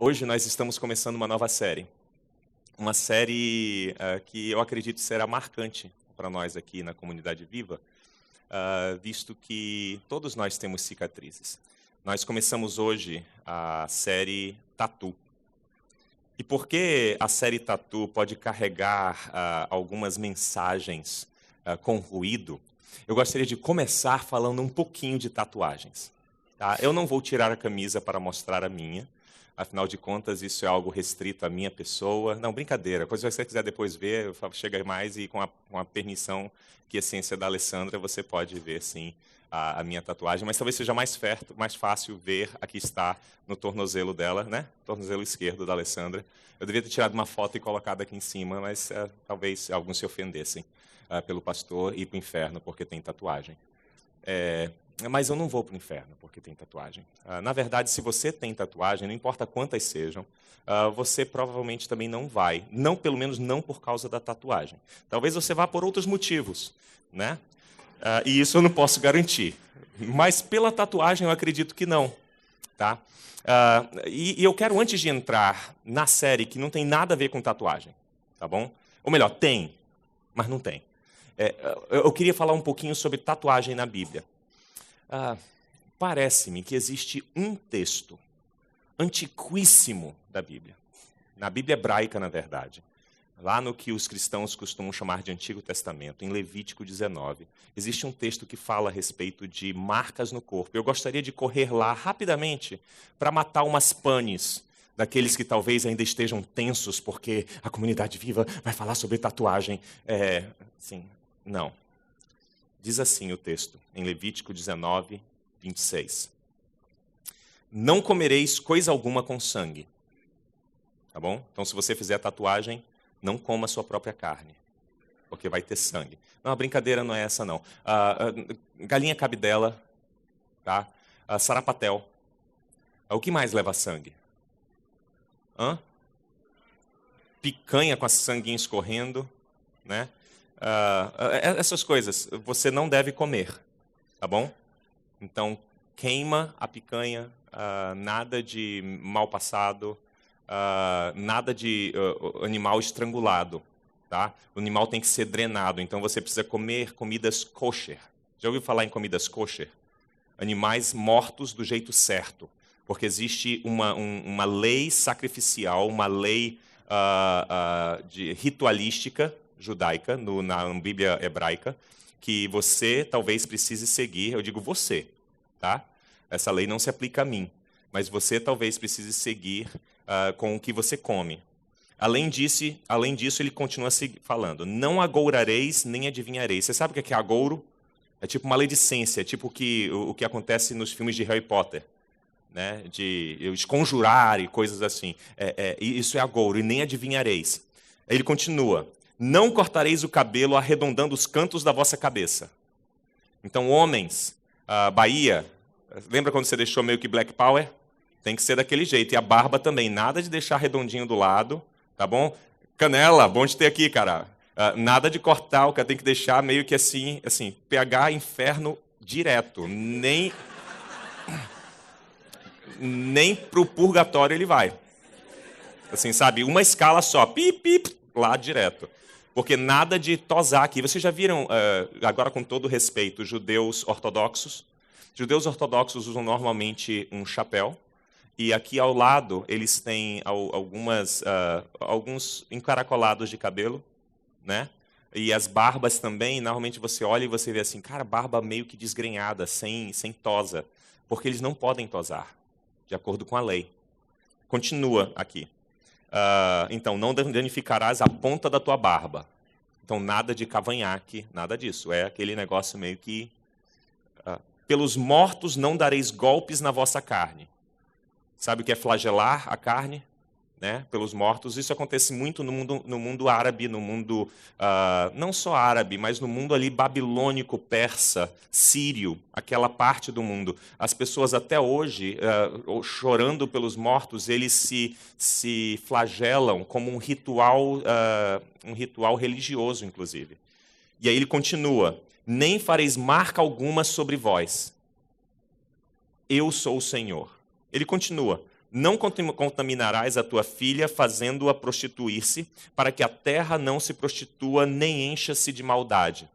Hoje nós estamos começando uma nova série. Uma série que eu acredito será marcante para nós aqui na Comunidade Viva, visto que todos nós temos cicatrizes. Nós começamos hoje a série Tatu. E porque a série Tatu pode carregar algumas mensagens com ruído, eu gostaria de começar falando um pouquinho de tatuagens. Tá? Eu não vou tirar a camisa para mostrar a minha. Afinal de contas, isso é algo restrito à minha pessoa. Não, brincadeira. Se você quiser depois ver, chega mais e com a permissão que a ciência da Alessandra, você pode ver, sim, a minha tatuagem. Mas talvez seja mais fácil ver, aqui está, no tornozelo dela, né? Tornozelo esquerdo da Alessandra. Eu devia ter tirado uma foto e colocado aqui em cima, mas talvez alguns se ofendessem pelo pastor e para o inferno, porque tem tatuagem. Mas eu não vou para o inferno porque tem tatuagem. Na verdade, se você tem tatuagem, não importa quantas sejam, você provavelmente também não vai. Não, pelo menos não por causa da tatuagem. Talvez você vá por outros motivos, né? E isso eu não posso garantir. Mas pela tatuagem eu acredito que não. Tá? E eu quero, antes de entrar na série, que não tem nada a ver com tatuagem. Tá bom? Ou melhor, tem, mas não tem. Eu queria falar um pouquinho sobre tatuagem na Bíblia. Parece-me que existe um texto antiquíssimo da Bíblia, na Bíblia hebraica, na verdade, lá no que os cristãos costumam chamar de Antigo Testamento, em Levítico 19, existe um texto que fala a respeito de marcas no corpo. Eu gostaria de correr lá rapidamente para matar umas panes daqueles que talvez ainda estejam tensos porque a Comunidade Viva vai falar sobre tatuagem. Sim, não. Diz assim o texto, em Levítico 19, 26. Não comereis coisa alguma com sangue. Tá bom? Então, se você fizer tatuagem, não coma a sua própria carne, porque vai ter sangue. Não, a brincadeira não é essa, não. Galinha cabidela, tá? Sarapatel. O que mais leva sangue? Picanha com a sanguinha escorrendo, né? Essas coisas você não deve comer, tá bom? Então, queima a picanha, nada de mal passado, nada de animal estrangulado, tá? O animal tem que ser drenado, então você precisa comer comidas kosher. Já ouviu falar em comidas kosher? Animais mortos do jeito certo, porque existe uma lei sacrificial, uma lei ritualística, judaica, na Bíblia hebraica, que você talvez precise seguir. Eu digo você, tá? Essa lei não se aplica a mim, mas você talvez precise seguir com o que você come. Além disso, ele continua falando, não agourareis nem adivinhareis. Você sabe o que é agouro? É tipo maledicência, é tipo o que acontece nos filmes de Harry Potter, né? De esconjurar e coisas assim. Isso é agouro, e nem adivinhareis. Aí ele continua, não cortareis o cabelo arredondando os cantos da vossa cabeça. Então, homens, Bahia, lembra quando você deixou meio que Black Power? Tem que ser daquele jeito. E a barba também, nada de deixar redondinho do lado, tá bom? Canela, bom de ter aqui, cara. Nada de cortar, o cara tem que deixar meio que assim, pH inferno direto. Nem pro purgatório ele vai. Assim, sabe? Uma escala só, pip, pip, lá direto. Porque nada de tosar aqui. Vocês já viram, agora com todo respeito, judeus ortodoxos? Judeus ortodoxos usam normalmente um chapéu. E aqui ao lado eles têm alguns encaracolados de cabelo, né? E as barbas também, normalmente você olha e você vê assim, cara, barba meio que desgrenhada, sem tosa. Porque eles não podem tosar, de acordo com a lei. Continua aqui. Então, não danificarás a ponta da tua barba. Então, nada de cavanhaque, nada disso. É aquele negócio meio que... pelos mortos não dareis golpes na vossa carne. Sabe o que é flagelar a carne? Né? Pelos mortos. Isso acontece muito no mundo árabe, no mundo não só árabe, mas no mundo ali babilônico, persa, sírio, aquela parte do mundo. As pessoas até hoje, chorando pelos mortos, eles se flagelam como um ritual religioso, inclusive. E aí ele continua, nem fareis marca alguma sobre vós. Eu sou o Senhor. Ele continua, Não contaminarás a tua filha, fazendo-a prostituir-se, para que a terra não se prostitua, nem encha-se de maldade.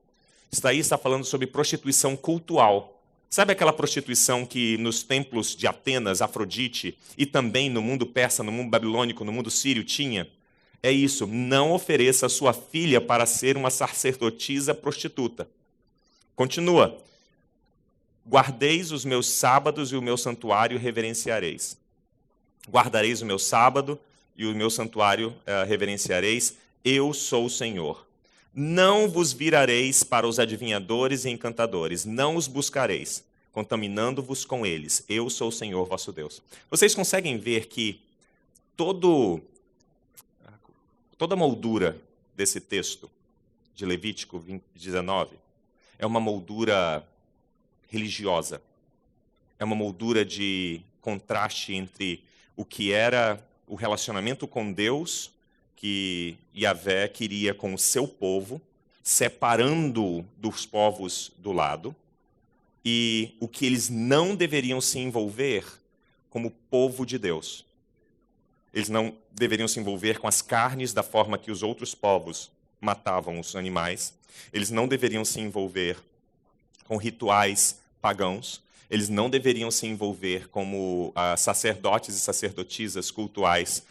Isso aí está falando sobre prostituição cultual. Sabe aquela prostituição que nos templos de Atenas, Afrodite, e também no mundo persa, no mundo babilônico, no mundo sírio tinha? É isso, não ofereça sua filha para ser uma sacerdotisa prostituta. Continua. Guardeis os meus sábados e o meu santuário reverenciareis. Guardareis o meu sábado e o meu santuário reverenciareis. Eu sou o Senhor. Não vos virareis para os adivinhadores e encantadores. Não os buscareis, contaminando-vos com eles. Eu sou o Senhor vosso Deus. Vocês conseguem ver que toda a moldura desse texto de Levítico 19 é uma moldura religiosa. É uma moldura de contraste entre o que era o relacionamento com Deus, que Yahvé queria com o seu povo, separando dos povos do lado, e o que eles não deveriam se envolver como povo de Deus. Eles não deveriam se envolver com as carnes da forma que os outros povos matavam os animais. Eles não deveriam se envolver com rituais pagãos. Eles não deveriam se envolver como sacerdotes e sacerdotisas cultuais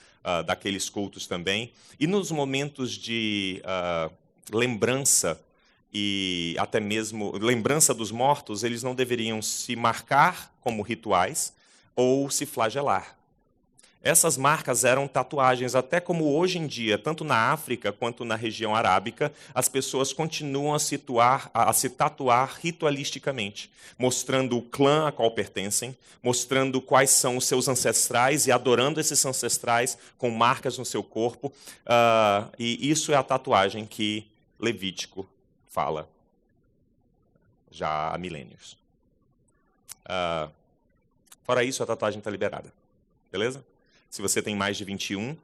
daqueles cultos também. E nos momentos de lembrança e até mesmo lembrança dos mortos, eles não deveriam se marcar como rituais ou se flagelar. Essas marcas eram tatuagens, até como hoje em dia, tanto na África quanto na região arábica, as pessoas continuam a se tatuar ritualisticamente, mostrando o clã a qual pertencem, mostrando quais são os seus ancestrais e adorando esses ancestrais com marcas no seu corpo. E isso é a tatuagem que Levítico fala já há milênios. Fora isso, a tatuagem está liberada. Beleza? Se você tem mais de 21,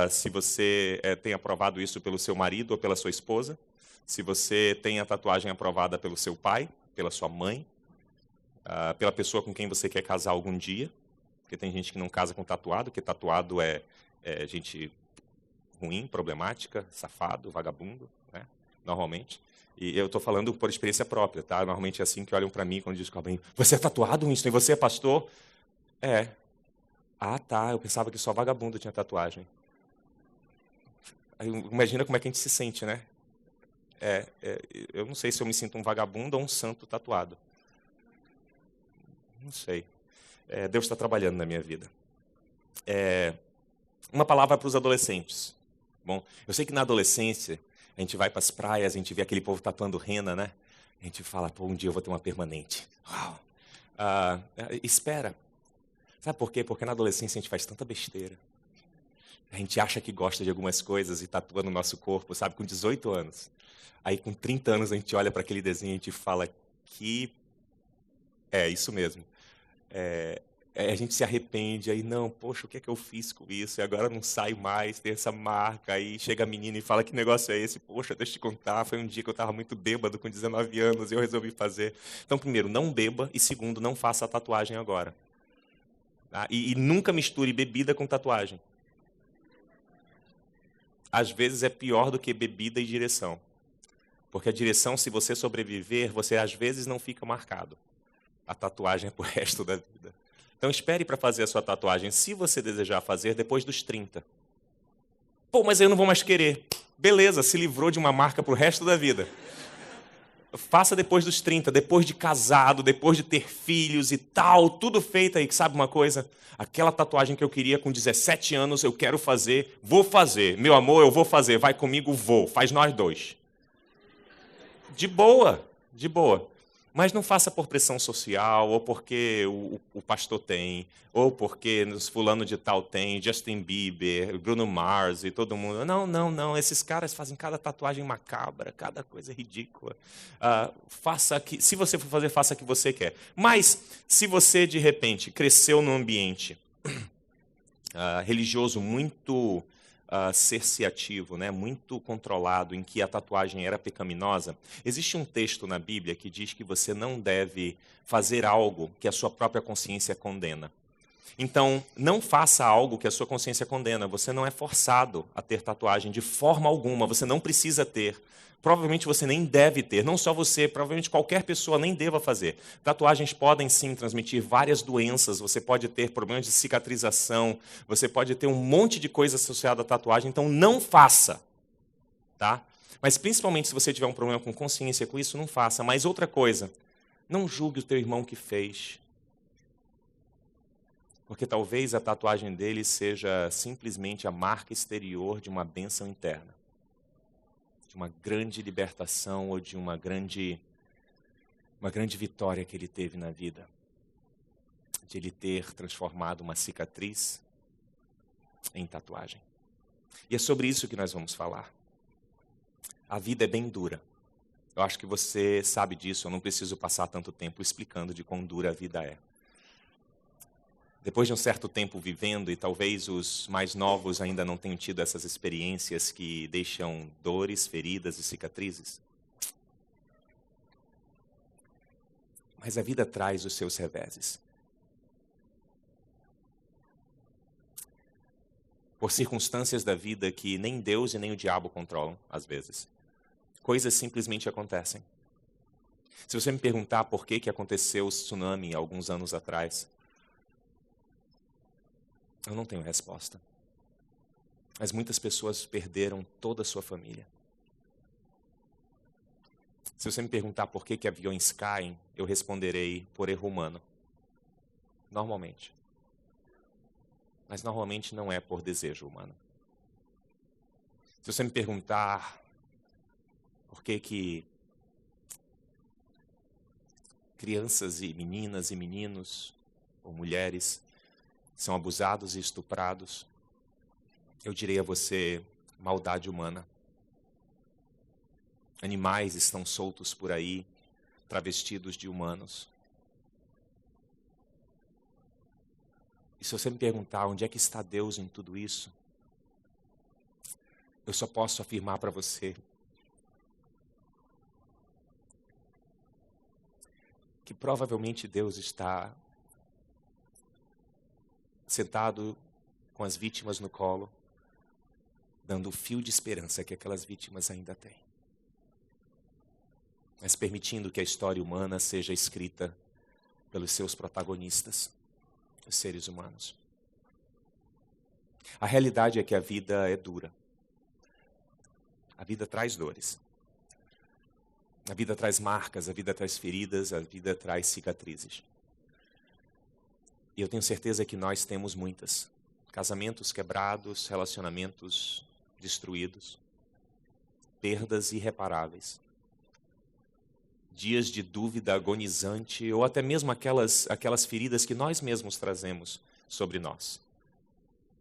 se você tem aprovado isso pelo seu marido ou pela sua esposa, se você tem a tatuagem aprovada pelo seu pai, pela sua mãe, pela pessoa com quem você quer casar algum dia, porque tem gente que não casa com tatuado, porque tatuado é gente ruim, problemática, safado, vagabundo, né? Normalmente. E eu estou falando por experiência própria, tá? Normalmente é assim que olham para mim quando descobrem: você é tatuado, Winston, e você é pastor? É. Ah, tá, eu pensava que só vagabundo tinha tatuagem. Aí, imagina como é que a gente se sente, né? Eu não sei se eu me sinto um vagabundo ou um santo tatuado. Não sei. Deus está trabalhando na minha vida. Uma palavra para os adolescentes. Bom, eu sei que na adolescência, a gente vai para as praias, a gente vê aquele povo tatuando rena, né? A gente fala: pô, um dia eu vou ter uma permanente. Uau! Espera. Sabe por quê? Porque na adolescência a gente faz tanta besteira. A gente acha que gosta de algumas coisas e tatua no nosso corpo, sabe? Com 18 anos. Aí com 30 anos a gente olha para aquele desenho e a gente fala que... isso mesmo. A gente se arrepende, aí não, poxa, o que é que eu fiz com isso? E agora não sai mais, tem essa marca. Aí chega a menina e fala: que negócio é esse? Poxa, deixa eu te contar, foi um dia que eu estava muito bêbado com 19 anos e eu resolvi fazer. Então, primeiro, não beba, e segundo, não faça a tatuagem agora. E nunca misture bebida com tatuagem. Às vezes é pior do que bebida e direção. Porque a direção, se você sobreviver, você às vezes não fica marcado. A tatuagem é pro resto da vida. Então espere para fazer a sua tatuagem, se você desejar fazer, depois dos 30. Pô, mas eu não vou mais querer. Beleza, se livrou de uma marca pro resto da vida. Faça depois dos 30, depois de casado, depois de ter filhos e tal, tudo feito aí. Sabe uma coisa? Aquela tatuagem que eu queria com 17 anos, eu quero fazer, vou fazer. Meu amor, eu vou fazer, vai comigo, vou. Faz nós dois. De boa, de boa. Mas não faça por pressão social, ou porque o pastor tem, ou porque os fulano de tal tem, Justin Bieber, Bruno Mars e todo mundo. Não. Esses caras fazem cada tatuagem macabra, cada coisa ridícula. Se você for fazer, faça o que você quer. Mas, se você, de repente, cresceu num ambiente religioso muito cerceativo, né, muito controlado, em que a tatuagem era pecaminosa, existe um texto na Bíblia que diz que você não deve fazer algo que a sua própria consciência condena. Então, não faça algo que a sua consciência condena. Você não é forçado a ter tatuagem de forma alguma. Você não precisa ter. Provavelmente você nem deve ter. Não só você, provavelmente qualquer pessoa nem deva fazer. Tatuagens podem sim transmitir várias doenças. Você pode ter problemas de cicatrização. Você pode ter um monte de coisa associada à tatuagem. Então, não faça. Tá? Mas principalmente se você tiver um problema com consciência com isso, não faça. Mas outra coisa, não julgue o teu irmão que fez. Porque talvez a tatuagem dele seja simplesmente a marca exterior de uma bênção interna. De uma grande libertação ou de uma grande vitória que ele teve na vida. De ele ter transformado uma cicatriz em tatuagem. E é sobre isso que nós vamos falar. A vida é bem dura. Eu acho que você sabe disso, eu não preciso passar tanto tempo explicando de quão dura a vida é. Depois de um certo tempo vivendo, e talvez os mais novos ainda não tenham tido essas experiências que deixam dores, feridas e cicatrizes. Mas a vida traz os seus reveses. Por circunstâncias da vida que nem Deus e nem o diabo controlam, às vezes. Coisas simplesmente acontecem. Se você me perguntar por que aconteceu o tsunami alguns anos atrás, eu não tenho resposta. Mas muitas pessoas perderam toda a sua família. Se você me perguntar por que aviões caem, eu responderei por erro humano. Normalmente. Mas normalmente não é por desejo humano. Se você me perguntar por que crianças e meninos ou mulheres são abusados e estuprados, eu direi a você, maldade humana. Animais estão soltos por aí, travestidos de humanos. E se você me perguntar onde é que está Deus em tudo isso, eu só posso afirmar para você que provavelmente Deus está sentado com as vítimas no colo, dando o fio de esperança que aquelas vítimas ainda têm. Mas permitindo que a história humana seja escrita pelos seus protagonistas, os seres humanos. A realidade é que a vida é dura. A vida traz dores. A vida traz marcas, a vida traz feridas, a vida traz cicatrizes. E eu tenho certeza que nós temos muitas. Casamentos quebrados, relacionamentos destruídos, perdas irreparáveis. Dias de dúvida agonizante ou até mesmo aquelas feridas que nós mesmos trazemos sobre nós.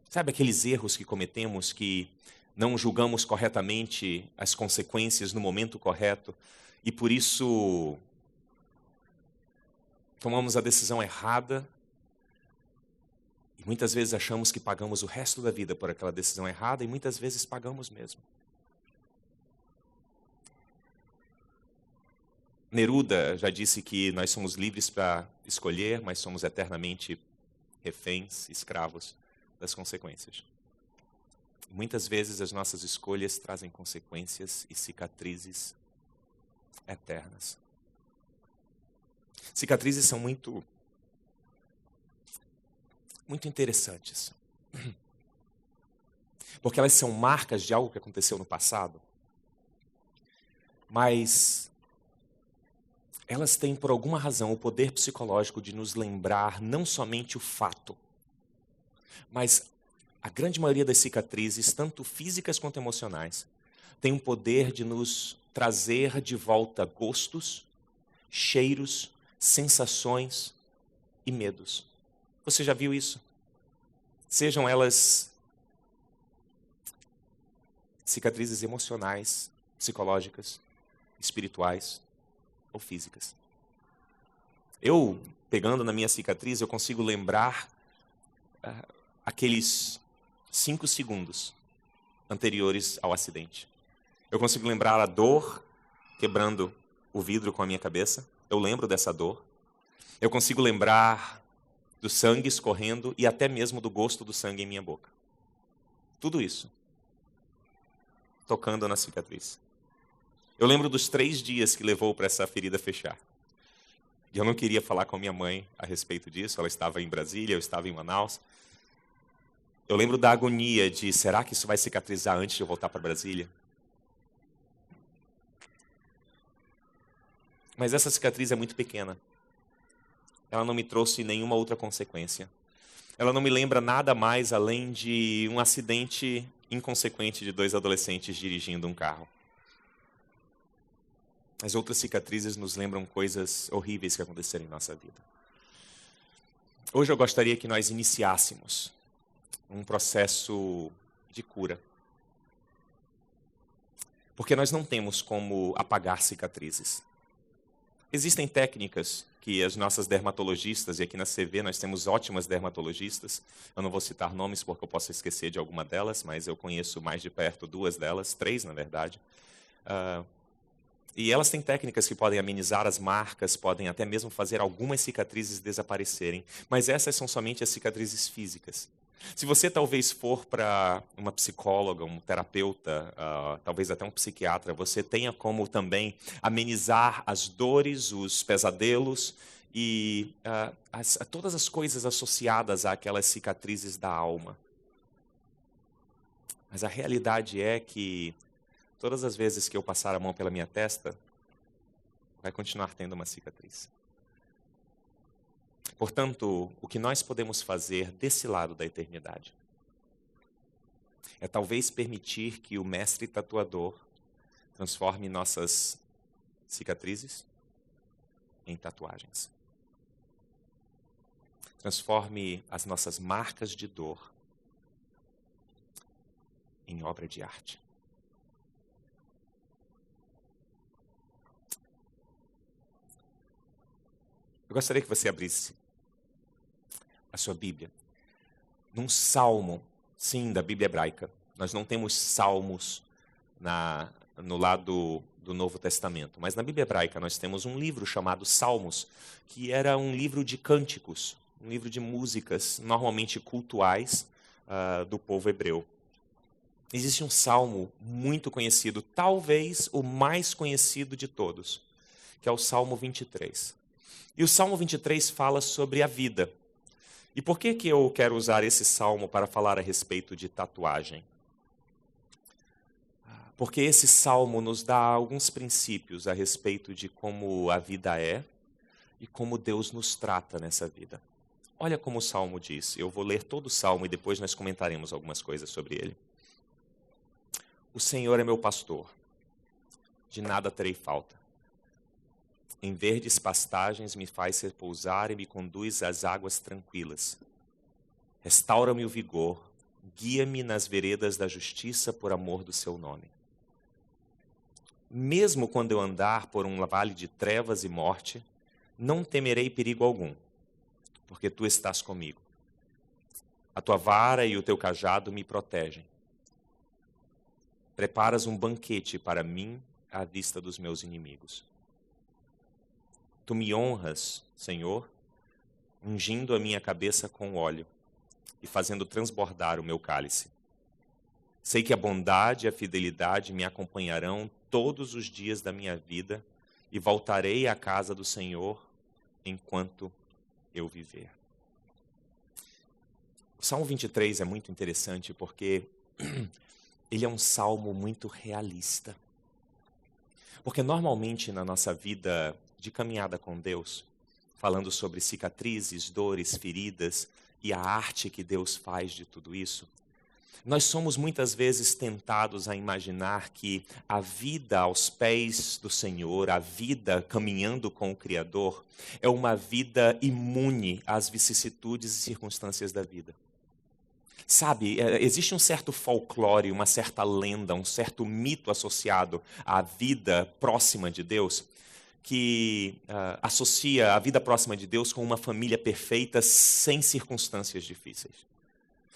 Sabe aqueles erros que cometemos que não julgamos corretamente as consequências no momento correto e por isso tomamos a decisão errada e muitas vezes achamos que pagamos o resto da vida por aquela decisão errada e muitas vezes pagamos mesmo. Neruda já disse que nós somos livres para escolher, mas somos eternamente reféns, escravos das consequências. Muitas vezes as nossas escolhas trazem consequências e cicatrizes eternas. Cicatrizes são muito interessantes. Porque elas são marcas de algo que aconteceu no passado. Mas elas têm, por alguma razão, o poder psicológico de nos lembrar não somente o fato, mas a grande maioria das cicatrizes, tanto físicas quanto emocionais, tem o poder de nos trazer de volta gostos, cheiros, sensações e medos. Você já viu isso? Sejam elas cicatrizes emocionais, psicológicas, espirituais ou físicas. Eu, pegando na minha cicatriz, eu consigo lembrar aqueles 5 segundos anteriores ao acidente. Eu consigo lembrar a dor quebrando o vidro com a minha cabeça. Eu lembro dessa dor. Eu consigo lembrar do sangue escorrendo e até mesmo do gosto do sangue em minha boca. Tudo isso, tocando na cicatriz. Eu lembro dos 3 dias que levou para essa ferida fechar. E eu não queria falar com a minha mãe a respeito disso, ela estava em Brasília, eu estava em Manaus. Eu lembro da agonia de, será que isso vai cicatrizar antes de eu voltar para Brasília? Mas essa cicatriz é muito pequena. Ela não me trouxe nenhuma outra consequência. Ela não me lembra nada mais além de um acidente inconsequente de 2 adolescentes dirigindo um carro. As outras cicatrizes nos lembram coisas horríveis que aconteceram em nossa vida. Hoje eu gostaria que nós iniciássemos um processo de cura. Porque nós não temos como apagar cicatrizes. Existem técnicas que as nossas dermatologistas, e aqui na CV nós temos ótimas dermatologistas, eu não vou citar nomes porque eu posso esquecer de alguma delas, mas eu conheço mais de perto 2 delas, 3 na verdade. E elas têm técnicas que podem amenizar as marcas, podem até mesmo fazer algumas cicatrizes desaparecerem, mas essas são somente as cicatrizes físicas. Se você talvez for para uma psicóloga, um terapeuta, talvez até um psiquiatra, você tenha como também amenizar as dores, os pesadelos e todas as coisas associadas àquelas cicatrizes da alma. Mas a realidade é que todas as vezes que eu passar a mão pela minha testa, vai continuar tendo uma cicatriz. Portanto, o que nós podemos fazer desse lado da eternidade é talvez permitir que o mestre tatuador transforme nossas cicatrizes em tatuagens. Transforme as nossas marcas de dor em obra de arte. Eu gostaria que você abrisse a sua Bíblia num salmo, sim, da Bíblia hebraica. Nós não temos salmos no lado do Novo Testamento, mas na Bíblia hebraica nós temos um livro chamado Salmos, que era um livro de cânticos, um livro de músicas, normalmente cultuais, do povo hebreu. Existe um salmo muito conhecido, talvez o mais conhecido de todos, que é o Salmo 23. E o Salmo 23 fala sobre a vida. E por que eu quero usar esse salmo para falar a respeito de tatuagem? Porque esse salmo nos dá alguns princípios a respeito de como a vida é e como Deus nos trata nessa vida. Olha como o salmo diz. Eu vou ler todo o salmo e depois nós comentaremos algumas coisas sobre ele. O Senhor é meu pastor, de nada terei falta. Em verdes pastagens me faz repousar e me conduz às águas tranquilas. Restaura-me o vigor, guia-me nas veredas da justiça por amor do seu nome. Mesmo quando eu andar por um vale de trevas e morte, não temerei perigo algum, porque tu estás comigo. A tua vara e o teu cajado me protegem. Preparas um banquete para mim à vista dos meus inimigos. Tu me honras, Senhor, ungindo a minha cabeça com óleo e fazendo transbordar o meu cálice. Sei que a bondade e a fidelidade me acompanharão todos os dias da minha vida e voltarei à casa do Senhor enquanto eu viver. O Salmo 23 é muito interessante porque ele é um salmo muito realista. Porque normalmente na nossa vida de caminhada com Deus, falando sobre cicatrizes, dores, feridas e a arte que Deus faz de tudo isso, nós somos muitas vezes tentados a imaginar que a vida aos pés do Senhor, a vida caminhando com o Criador, é uma vida imune às vicissitudes e circunstâncias da vida. Sabe, existe um certo folclore, uma certa lenda, um certo mito associado à vida próxima de Deus, que associa a vida próxima de Deus com uma família perfeita sem circunstâncias difíceis.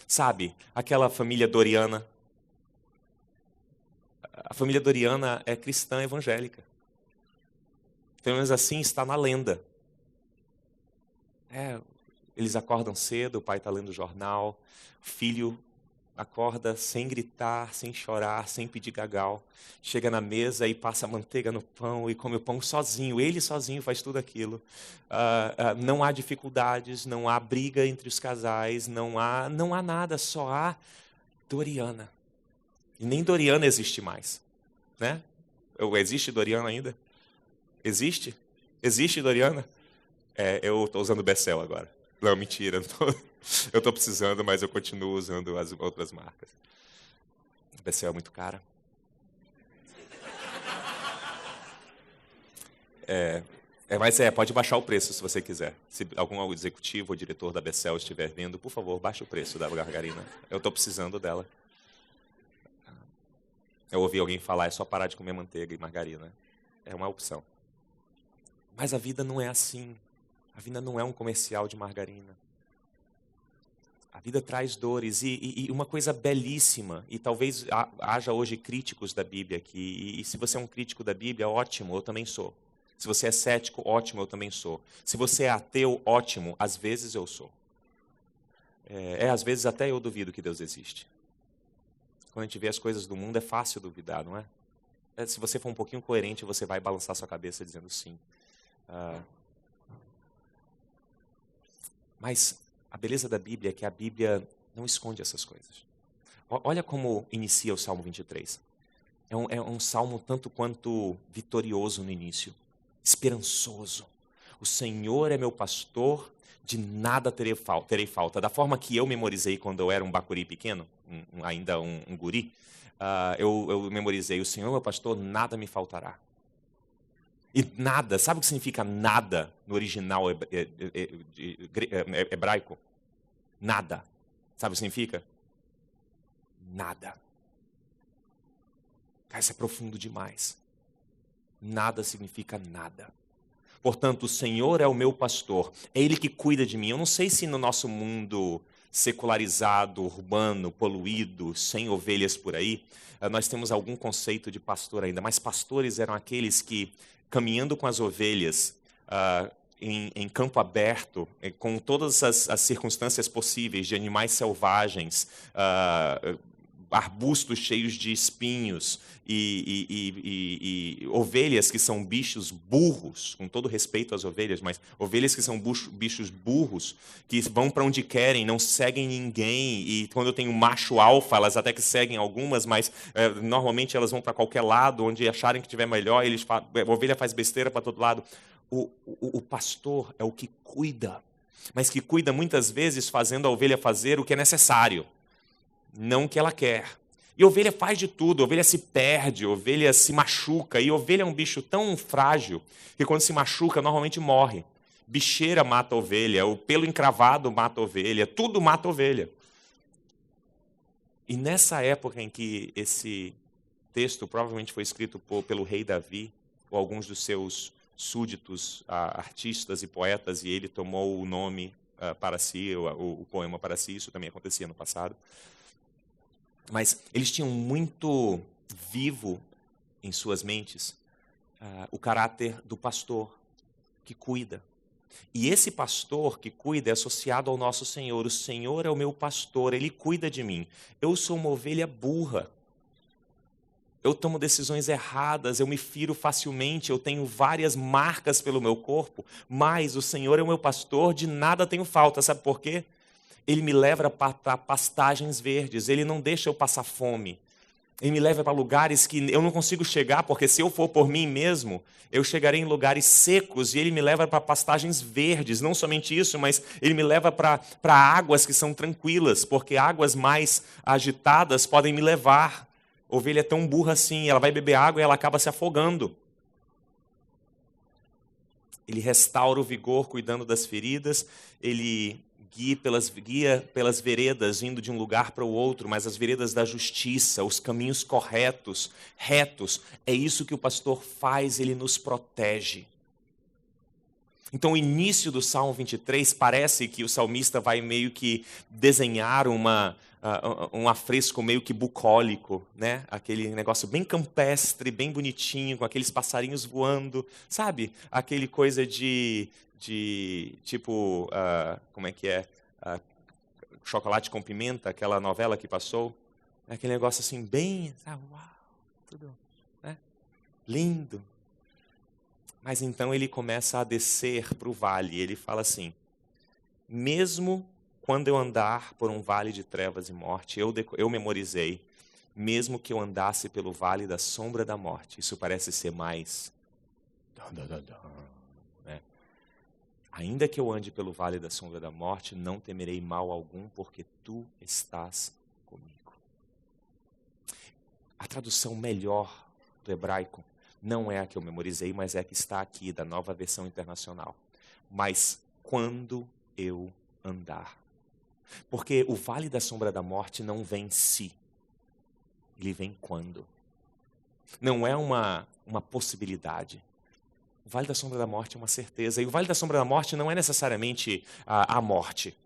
Sabe, aquela família Doriana. A família Doriana é cristã evangélica. Pelo menos assim está na lenda. Eles acordam cedo, o pai está lendo o jornal, o filho acorda sem gritar, sem chorar, sem pedir gagal. Chega na mesa e passa manteiga no pão e come o pão sozinho. Ele sozinho faz tudo aquilo. Não há dificuldades, não há briga entre os casais, não há nada, só há Doriana. E nem Doriana existe mais, né? Existe Doriana ainda? Existe? Existe Doriana? Eu estou usando Becel agora. Não, mentira. Eu estou precisando, mas eu continuo usando as outras marcas. Becel é muito cara. Mas pode baixar o preço se você quiser. Se algum executivo ou diretor da Becel estiver vendo, por favor, baixe o preço da margarina. Eu estou precisando dela. Eu ouvi alguém falar, é só parar de comer manteiga e margarina. É uma opção. Mas a vida não é assim. A vida não é um comercial de margarina. A vida traz dores e uma coisa belíssima, e talvez haja hoje críticos da Bíblia aqui, e se você é um crítico da Bíblia, ótimo, eu também sou. Se você é cético, ótimo, eu também sou. Se você é ateu, ótimo, às vezes eu sou. Às vezes até eu duvido que Deus existe. Quando a gente vê as coisas do mundo, é fácil duvidar, não é? Se você for um pouquinho coerente, você vai balançar sua cabeça dizendo sim. Mas a beleza da Bíblia é que a Bíblia não esconde essas coisas. Olha como inicia o Salmo 23. É um salmo tanto quanto vitorioso no início, esperançoso. O Senhor é meu pastor, de nada terei falta. Da forma que eu memorizei quando eu era um bacuri pequeno, ainda um guri, eu memorizei, o Senhor é meu pastor, nada me faltará. E nada, sabe o que significa nada no original hebraico? Nada. Sabe o que significa? Nada. Cara, isso é profundo demais. Nada significa nada. Portanto, o Senhor é o meu pastor. É Ele que cuida de mim. Eu não sei se no nosso mundo secularizado, urbano, poluído, sem ovelhas por aí, nós temos algum conceito de pastor ainda. Mas pastores eram aqueles que, caminhando com as ovelhas em campo aberto, com todas as circunstâncias possíveis de animais selvagens, arbustos cheios de espinhos e ovelhas que são bichos burros, com todo respeito às ovelhas, mas ovelhas que são bichos burros, que vão para onde querem, não seguem ninguém, e quando eu tenho macho alfa, elas até que seguem algumas, mas normalmente elas vão para qualquer lado, onde acharem que estiver melhor, a ovelha faz besteira para todo lado. O pastor é o que cuida, mas que cuida muitas vezes fazendo a ovelha fazer o que é necessário, não o que ela quer. E a ovelha faz de tudo, a ovelha se perde, a ovelha se machuca, e a ovelha é um bicho tão frágil que quando se machuca normalmente morre. Bicheira mata a ovelha, o pelo encravado mata a ovelha, tudo mata a ovelha. E nessa época em que esse texto provavelmente foi escrito pelo rei Davi, ou alguns dos seus súditos, artistas e poetas, e ele tomou o nome para si, o poema para si, isso também acontecia no passado. Mas eles tinham muito vivo em suas mentes o caráter do pastor que cuida. E esse pastor que cuida é associado ao nosso Senhor. O Senhor é o meu pastor, Ele cuida de mim. Eu sou uma ovelha burra. Eu tomo decisões erradas, eu me firo facilmente, eu tenho várias marcas pelo meu corpo, mas o Senhor é o meu pastor, de nada tenho falta. Sabe por quê? Ele me leva para pastagens verdes, Ele não deixa eu passar fome. Ele me leva para lugares que eu não consigo chegar, porque se eu for por mim mesmo, eu chegarei em lugares secos, e Ele me leva para pastagens verdes. Não somente isso, mas Ele me leva para águas que são tranquilas, porque águas mais agitadas podem me levar. A ovelha é tão burra assim, ela vai beber água e ela acaba se afogando. Ele restaura o vigor cuidando das feridas, Ele guia pelas veredas, indo de um lugar para o outro, mas as veredas da justiça, os caminhos corretos, retos. É isso que o pastor faz, ele nos protege. Então, o início do Salmo 23 parece que o salmista vai meio que desenhar um afresco meio que bucólico, né? Aquele negócio bem campestre, bem bonitinho, com aqueles passarinhos voando, sabe? Aquele coisa de tipo, como é que é? Chocolate com Pimenta, aquela novela que passou. É aquele negócio assim, bem, uau, tudo, né? Lindo. Mas então ele começa a descer para o vale. Ele fala assim: mesmo quando eu andar por um vale de trevas e morte, eu memorizei, mesmo que eu andasse pelo vale da sombra da morte. Isso parece ser mais... né? Ainda que eu ande pelo vale da sombra da morte, não temerei mal algum, porque tu estás comigo. A tradução melhor do hebraico não é a que eu memorizei, mas é a que está aqui, da Nova Versão Internacional. Mas quando eu andar. Porque o vale da sombra da morte não vem se. Ele vem quando. Não é uma possibilidade. O vale da sombra da morte é uma certeza. E o vale da sombra da morte não é necessariamente a morte.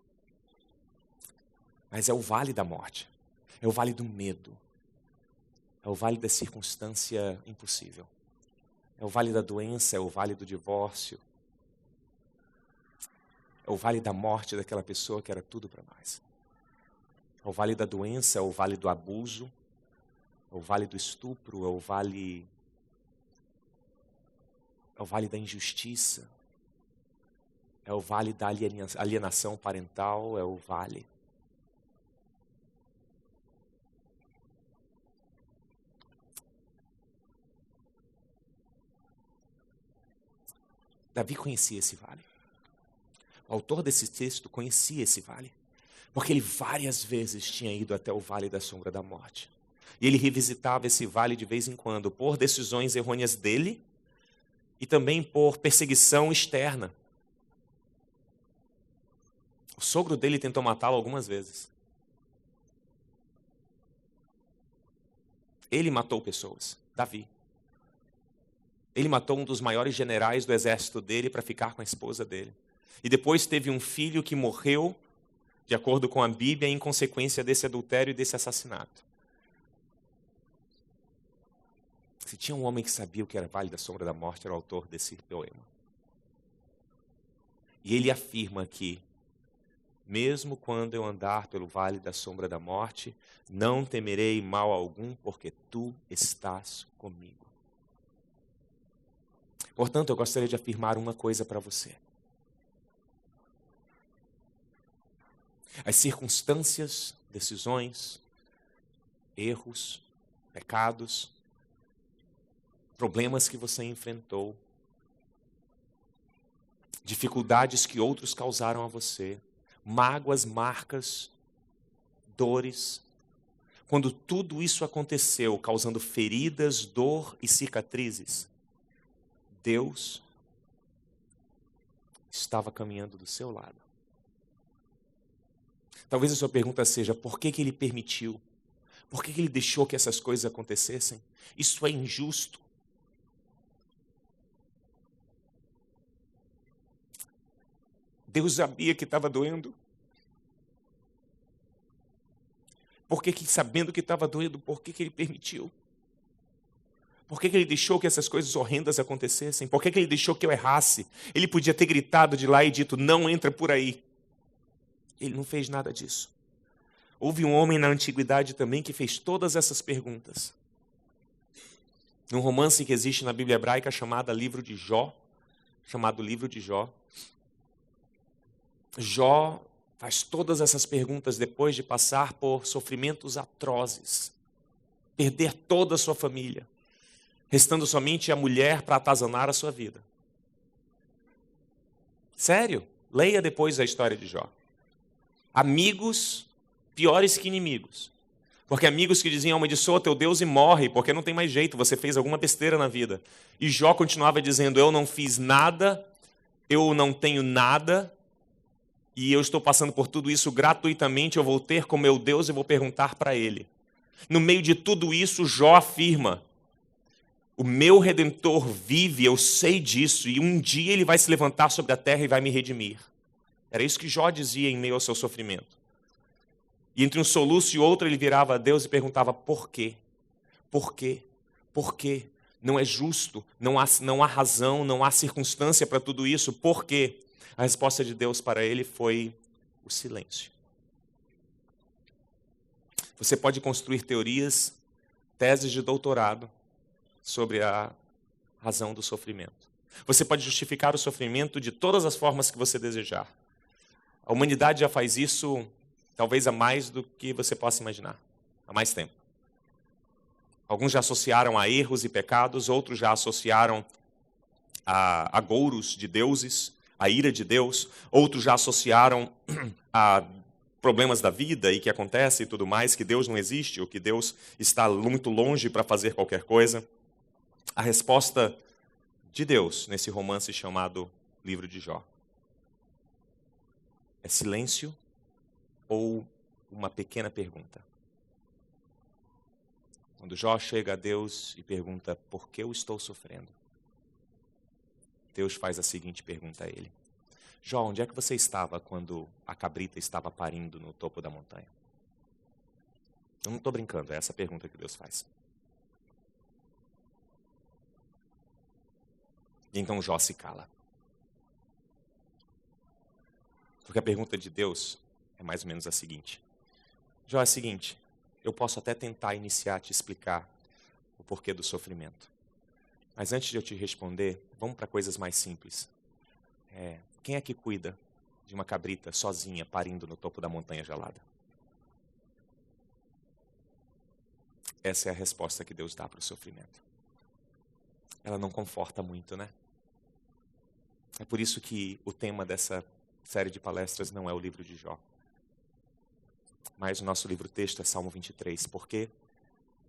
Mas é o vale da morte. É o vale do medo. É o vale da circunstância impossível. É o vale da doença, é o vale do divórcio. É o vale da morte daquela pessoa que era tudo para nós. É o vale da doença, é o vale do abuso, é o vale do estupro, é o vale da injustiça, é o vale da alienação parental, é o vale. Davi conhecia esse vale. O autor desse texto conhecia esse vale, porque ele várias vezes tinha ido até o vale da sombra da morte. E ele revisitava esse vale de vez em quando, por decisões errôneas dele e também por perseguição externa. O sogro dele tentou matá-lo algumas vezes. Ele matou pessoas, Davi. Ele matou um dos maiores generais do exército dele para ficar com a esposa dele. E depois teve um filho que morreu, de acordo com a Bíblia, em consequência desse adultério e desse assassinato. Se tinha um homem que sabia o que era Vale da Sombra da Morte, era o autor desse poema. E ele afirma que, mesmo quando eu andar pelo Vale da Sombra da Morte, não temerei mal algum, porque tu estás comigo. Portanto, eu gostaria de afirmar uma coisa para você. As circunstâncias, decisões, erros, pecados, problemas que você enfrentou, dificuldades que outros causaram a você, mágoas, marcas, dores. Quando tudo isso aconteceu, causando feridas, dor e cicatrizes, Deus estava caminhando do seu lado. Talvez a sua pergunta seja, por que Ele permitiu? Por que Ele deixou que essas coisas acontecessem? Isso é injusto. Deus sabia que estava doendo. Sabendo que estava doendo, por que Ele permitiu? Por que Ele deixou que essas coisas horrendas acontecessem? Por que Ele deixou que eu errasse? Ele podia ter gritado de lá e dito, não entra por aí. Ele não fez nada disso. Houve um homem na antiguidade também que fez todas essas perguntas. Um romance que existe na Bíblia hebraica chamado Livro de Jó. Jó faz todas essas perguntas depois de passar por sofrimentos atrozes. Perder toda a sua família. Restando somente a mulher para atazanar a sua vida. Sério? Leia depois a história de Jó. Amigos piores que inimigos. Porque amigos que diziam, amaldiçoa teu Deus e morre, porque não tem mais jeito, você fez alguma besteira na vida. E Jó continuava dizendo, eu não fiz nada, eu não tenho nada, e eu estou passando por tudo isso gratuitamente, eu vou ter com meu Deus e vou perguntar para Ele. No meio de tudo isso, Jó afirma, o meu Redentor vive, eu sei disso, e um dia Ele vai se levantar sobre a terra e vai me redimir. Era isso que Jó dizia em meio ao seu sofrimento. E entre um soluço e outro ele virava a Deus e perguntava por quê? Por quê? Por quê? não é justo, não há razão, não há circunstância para tudo isso. Por quê? A resposta de Deus para ele foi o silêncio. Você pode construir teorias, teses de doutorado sobre a razão do sofrimento. Você pode justificar o sofrimento de todas as formas que você desejar. A humanidade já faz isso, talvez há mais do que você possa imaginar, há mais tempo. Alguns já associaram a erros e pecados, outros já associaram a agouros de deuses, a ira de Deus, outros já associaram a problemas da vida e que acontece e tudo mais, que Deus não existe ou que Deus está muito longe para fazer qualquer coisa. A resposta de Deus nesse romance chamado Livro de Jó é silêncio ou uma pequena pergunta. Quando Jó chega a Deus e pergunta, por que eu estou sofrendo? Deus faz a seguinte pergunta a ele. Jó, onde é que você estava quando a cabrita estava parindo no topo da montanha? Eu não estou brincando, é essa a pergunta que Deus faz. E então Jó se cala. Porque a pergunta de Deus é mais ou menos a seguinte. Jó, é a seguinte, eu posso até tentar iniciar a te explicar o porquê do sofrimento. Mas antes de eu te responder, vamos para coisas mais simples. Quem é que cuida de uma cabrita sozinha parindo no topo da montanha gelada? Essa é a resposta que Deus dá para o sofrimento. Ela não conforta muito, né? É por isso que o tema dessa série de palestras não é o livro de Jó. Mas o nosso livro-texto é Salmo 23, porque,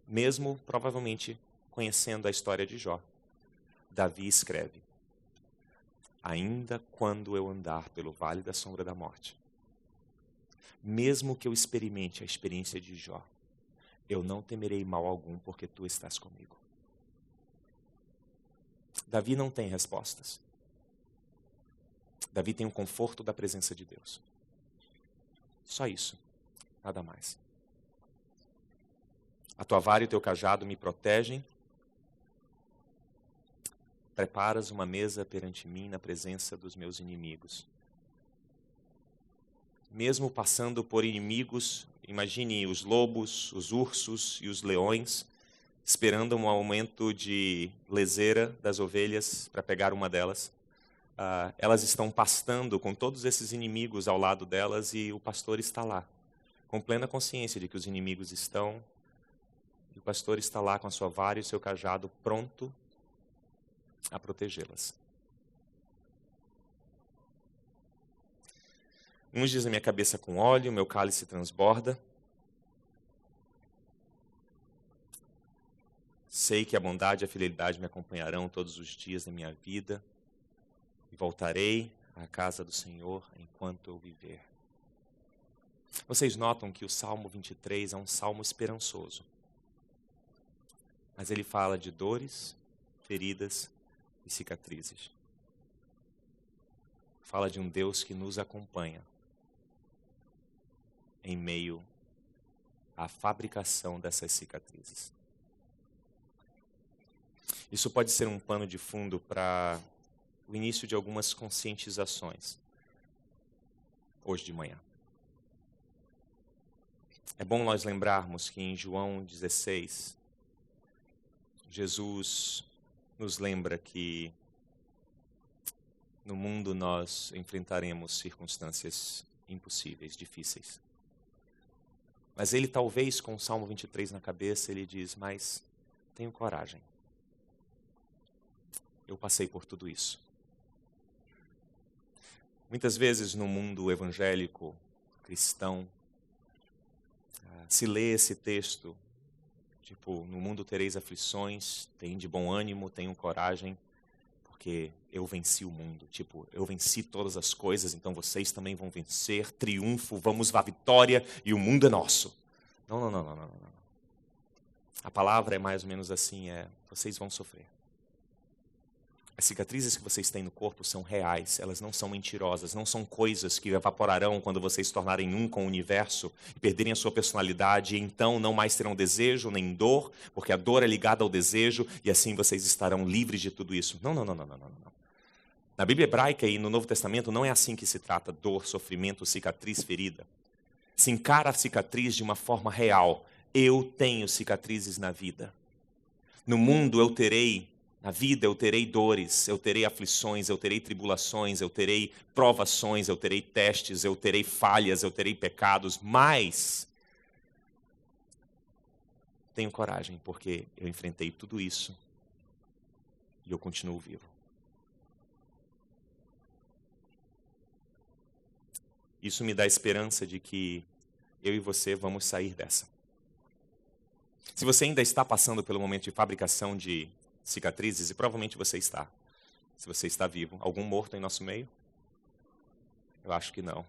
mesmo provavelmente conhecendo a história de Jó, Davi escreve, ainda quando eu andar pelo vale da sombra da morte, mesmo que eu experimente a experiência de Jó, eu não temerei mal algum, porque tu estás comigo. Davi não tem respostas. Davi tem o conforto da presença de Deus. Só isso, nada mais. A tua vara e o teu cajado me protegem. Preparas uma mesa perante mim na presença dos meus inimigos. Mesmo passando por inimigos, imagine os lobos, os ursos e os leões, esperando um aumento de leseira das ovelhas para pegar uma delas. Elas estão pastando com todos esses inimigos ao lado delas e o pastor está lá, com plena consciência de que os inimigos estão. E o pastor está lá com a sua vara e o seu cajado pronto a protegê-las. Unges a minha cabeça com óleo, meu cálice transborda. Sei que a bondade e a fidelidade me acompanharão todos os dias da minha vida e voltarei à casa do Senhor enquanto eu viver. Vocês notam que o Salmo 23 é um salmo esperançoso. Mas ele fala de dores, feridas e cicatrizes. Fala de um Deus que nos acompanha em meio à fabricação dessas cicatrizes. Isso pode ser um pano de fundo para o início de algumas conscientizações hoje de manhã. É bom nós lembrarmos que em João 16, Jesus nos lembra que no mundo nós enfrentaremos circunstâncias impossíveis, difíceis. Mas ele talvez com o Salmo 23 na cabeça, ele diz, mas tenho coragem. Eu passei por tudo isso. Muitas vezes no mundo evangélico, cristão, se lê esse texto, tipo, no mundo tereis aflições, tem de bom ânimo, tenham coragem, porque eu venci o mundo. Tipo, eu venci todas as coisas, então vocês também vão vencer, triunfo, vamos à vitória e o mundo é nosso. Não. A palavra é mais ou menos assim, vocês vão sofrer. As cicatrizes que vocês têm no corpo são reais, elas não são mentirosas, não são coisas que evaporarão quando vocês se tornarem um com o universo e perderem a sua personalidade, e então não mais terão desejo nem dor, porque a dor é ligada ao desejo, e assim vocês estarão livres de tudo isso. Não, não, não, não, não, não, não. Na Bíblia hebraica e no Novo Testamento não é assim que se trata dor, sofrimento, cicatriz, ferida. Se encara a cicatriz de uma forma real. Eu tenho cicatrizes na vida. No mundo na vida eu terei dores, eu terei aflições, eu terei tribulações, eu terei provações, eu terei testes, eu terei falhas, eu terei pecados, mas tenho coragem, porque eu enfrentei tudo isso e eu continuo vivo. Isso me dá esperança de que eu e você vamos sair dessa. Se você ainda está passando pelo momento de fabricação de cicatrizes, e provavelmente você está, se você está vivo, algum morto em nosso meio? Eu acho que não.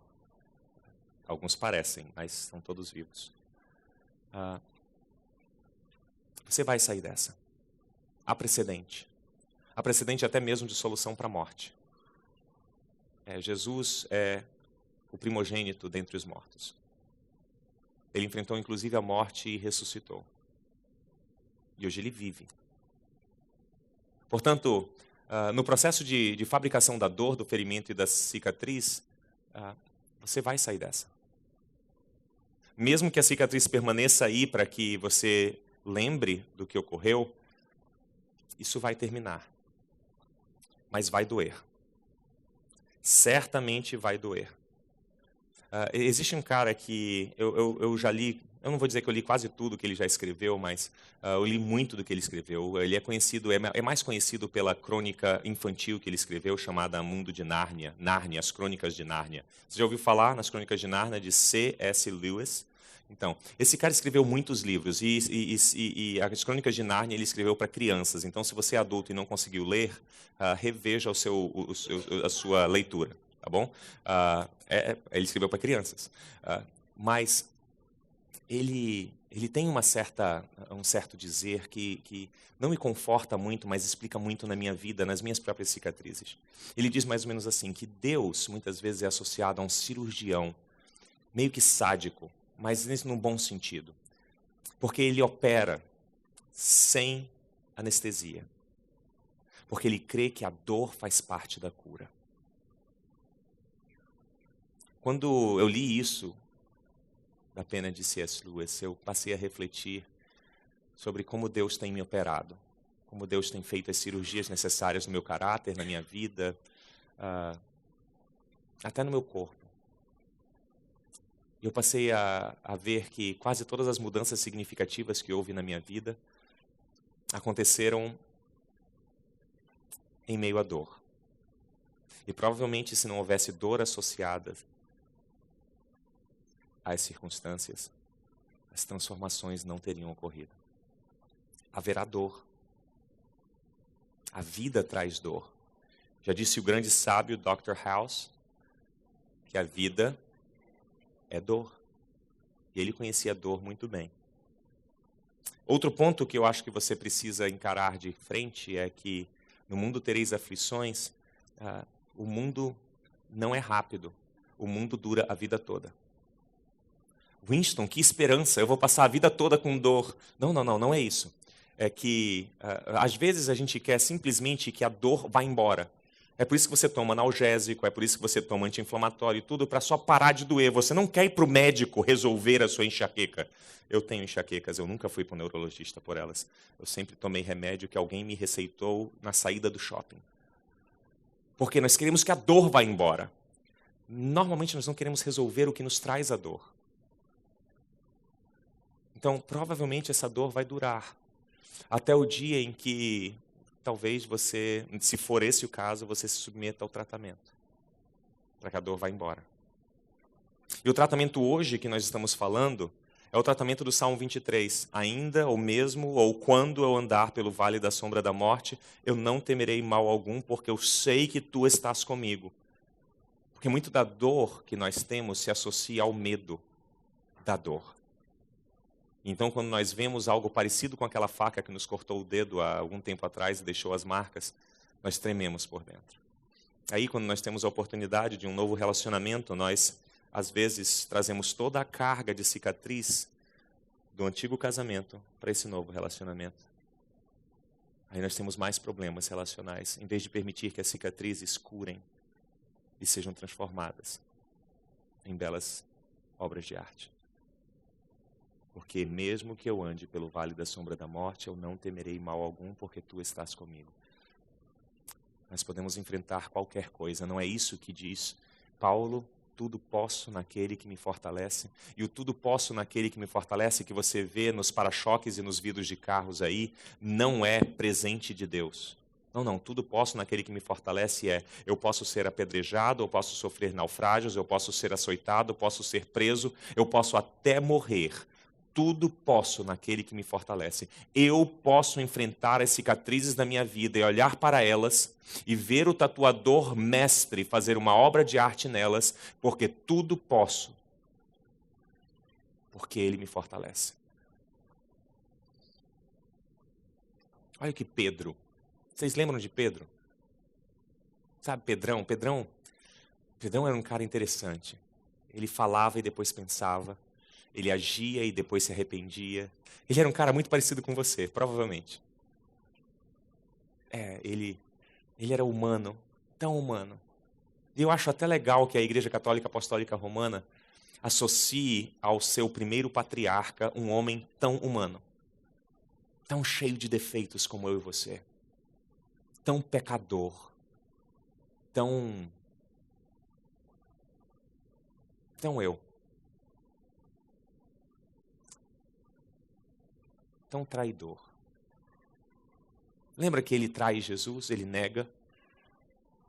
Alguns parecem, mas são todos vivos. Você vai sair dessa. Há precedente. Há precedente até mesmo de solução para a morte. Jesus é o primogênito dentre os mortos. Ele enfrentou inclusive a morte e ressuscitou. E hoje ele vive. Portanto, no processo de fabricação da dor, do ferimento e da cicatriz, você vai sair dessa. Mesmo que a cicatriz permaneça aí para que você lembre do que ocorreu, isso vai terminar. Mas vai doer. Certamente vai doer. Existe um cara que eu já li, eu não vou dizer que eu li quase tudo que ele já escreveu, mas eu li muito do que ele escreveu. Ele é conhecido, é mais conhecido pela crônica infantil que ele escreveu, chamada Mundo de Nárnia, Nárnia, as Crônicas de Nárnia. Você já ouviu falar nas Crônicas de Nárnia de C.S. Lewis? Então, esse cara escreveu muitos livros e as Crônicas de Nárnia ele escreveu para crianças. Então, se você é adulto e não conseguiu ler, reveja a sua leitura. Tá bom? Ele escreveu para crianças. Mas ele tem um certo dizer que não me conforta muito, mas explica muito na minha vida, nas minhas próprias cicatrizes. Ele diz mais ou menos assim, que Deus muitas vezes é associado a um cirurgião, meio que sádico, mas isso num bom sentido. Porque ele opera sem anestesia. Porque ele crê que a dor faz parte da cura. Quando eu li isso, da pena de C.S. Lewis, eu passei a refletir sobre como Deus tem me operado, como Deus tem feito as cirurgias necessárias no meu caráter, na minha vida, até no meu corpo. Eu passei a ver que quase todas as mudanças significativas que houve na minha vida aconteceram em meio à dor. E provavelmente se não houvesse dor associada às circunstâncias, as transformações não teriam ocorrido. Haverá dor. A vida traz dor. Já disse o grande sábio Dr. House que a vida é dor. E ele conhecia a dor muito bem. Outro ponto que eu acho que você precisa encarar de frente é que no mundo tereis aflições. O mundo não é rápido. O mundo dura a vida toda. Winston, que esperança, eu vou passar a vida toda com dor. Não é isso. É que, às vezes, a gente quer simplesmente que a dor vá embora. É por isso que você toma analgésico, é por isso que você toma anti-inflamatório e tudo, para só parar de doer. Você não quer ir para o médico resolver a sua enxaqueca. Eu tenho enxaquecas, eu nunca fui para o neurologista por elas. Eu sempre tomei remédio que alguém me receitou na saída do shopping. Porque nós queremos que a dor vá embora. Normalmente, nós não queremos resolver o que nos traz a dor. Então, provavelmente, essa dor vai durar até o dia em que, talvez você, se for esse o caso, você se submeta ao tratamento, para que a dor vá embora. E o tratamento hoje que nós estamos falando é o tratamento do Salmo 23. Ainda, ou mesmo, ou quando eu andar pelo vale da sombra da morte, eu não temerei mal algum, porque eu sei que tu estás comigo. Porque muito da dor que nós temos se associa ao medo da dor. Então, quando nós vemos algo parecido com aquela faca que nos cortou o dedo há algum tempo atrás e deixou as marcas, nós trememos por dentro. Aí, quando nós temos a oportunidade de um novo relacionamento, nós, às vezes, trazemos toda a carga de cicatriz do antigo casamento para esse novo relacionamento. Aí nós temos mais problemas relacionais, em vez de permitir que as cicatrizes curem e sejam transformadas em belas obras de arte. Porque mesmo que eu ande pelo vale da sombra da morte, eu não temerei mal algum, porque tu estás comigo. Nós podemos enfrentar qualquer coisa, não é isso que diz Paulo? Tudo posso naquele que me fortalece. E o tudo posso naquele que me fortalece, que você vê nos para-choques e nos vidros de carros aí, não é presente de Deus. Não, tudo posso naquele que me fortalece eu posso ser apedrejado, eu posso sofrer naufrágios, eu posso ser açoitado, eu posso ser preso, eu posso até morrer. Tudo posso naquele que me fortalece. Eu posso enfrentar as cicatrizes da minha vida e olhar para elas e ver o tatuador mestre fazer uma obra de arte nelas, porque tudo posso, porque ele me fortalece. Olha que Pedro. Vocês lembram de Pedro? Sabe Pedrão? Pedrão era um cara interessante. Ele falava e depois pensava. Ele agia e depois se arrependia. Ele era um cara muito parecido com você, provavelmente. Ele era humano, tão humano. E eu acho até legal que a Igreja Católica Apostólica Romana associe ao seu primeiro patriarca um homem tão humano, tão cheio de defeitos como eu e você, tão pecador, tão eu. Tão traidor. Lembra que ele trai Jesus, ele nega.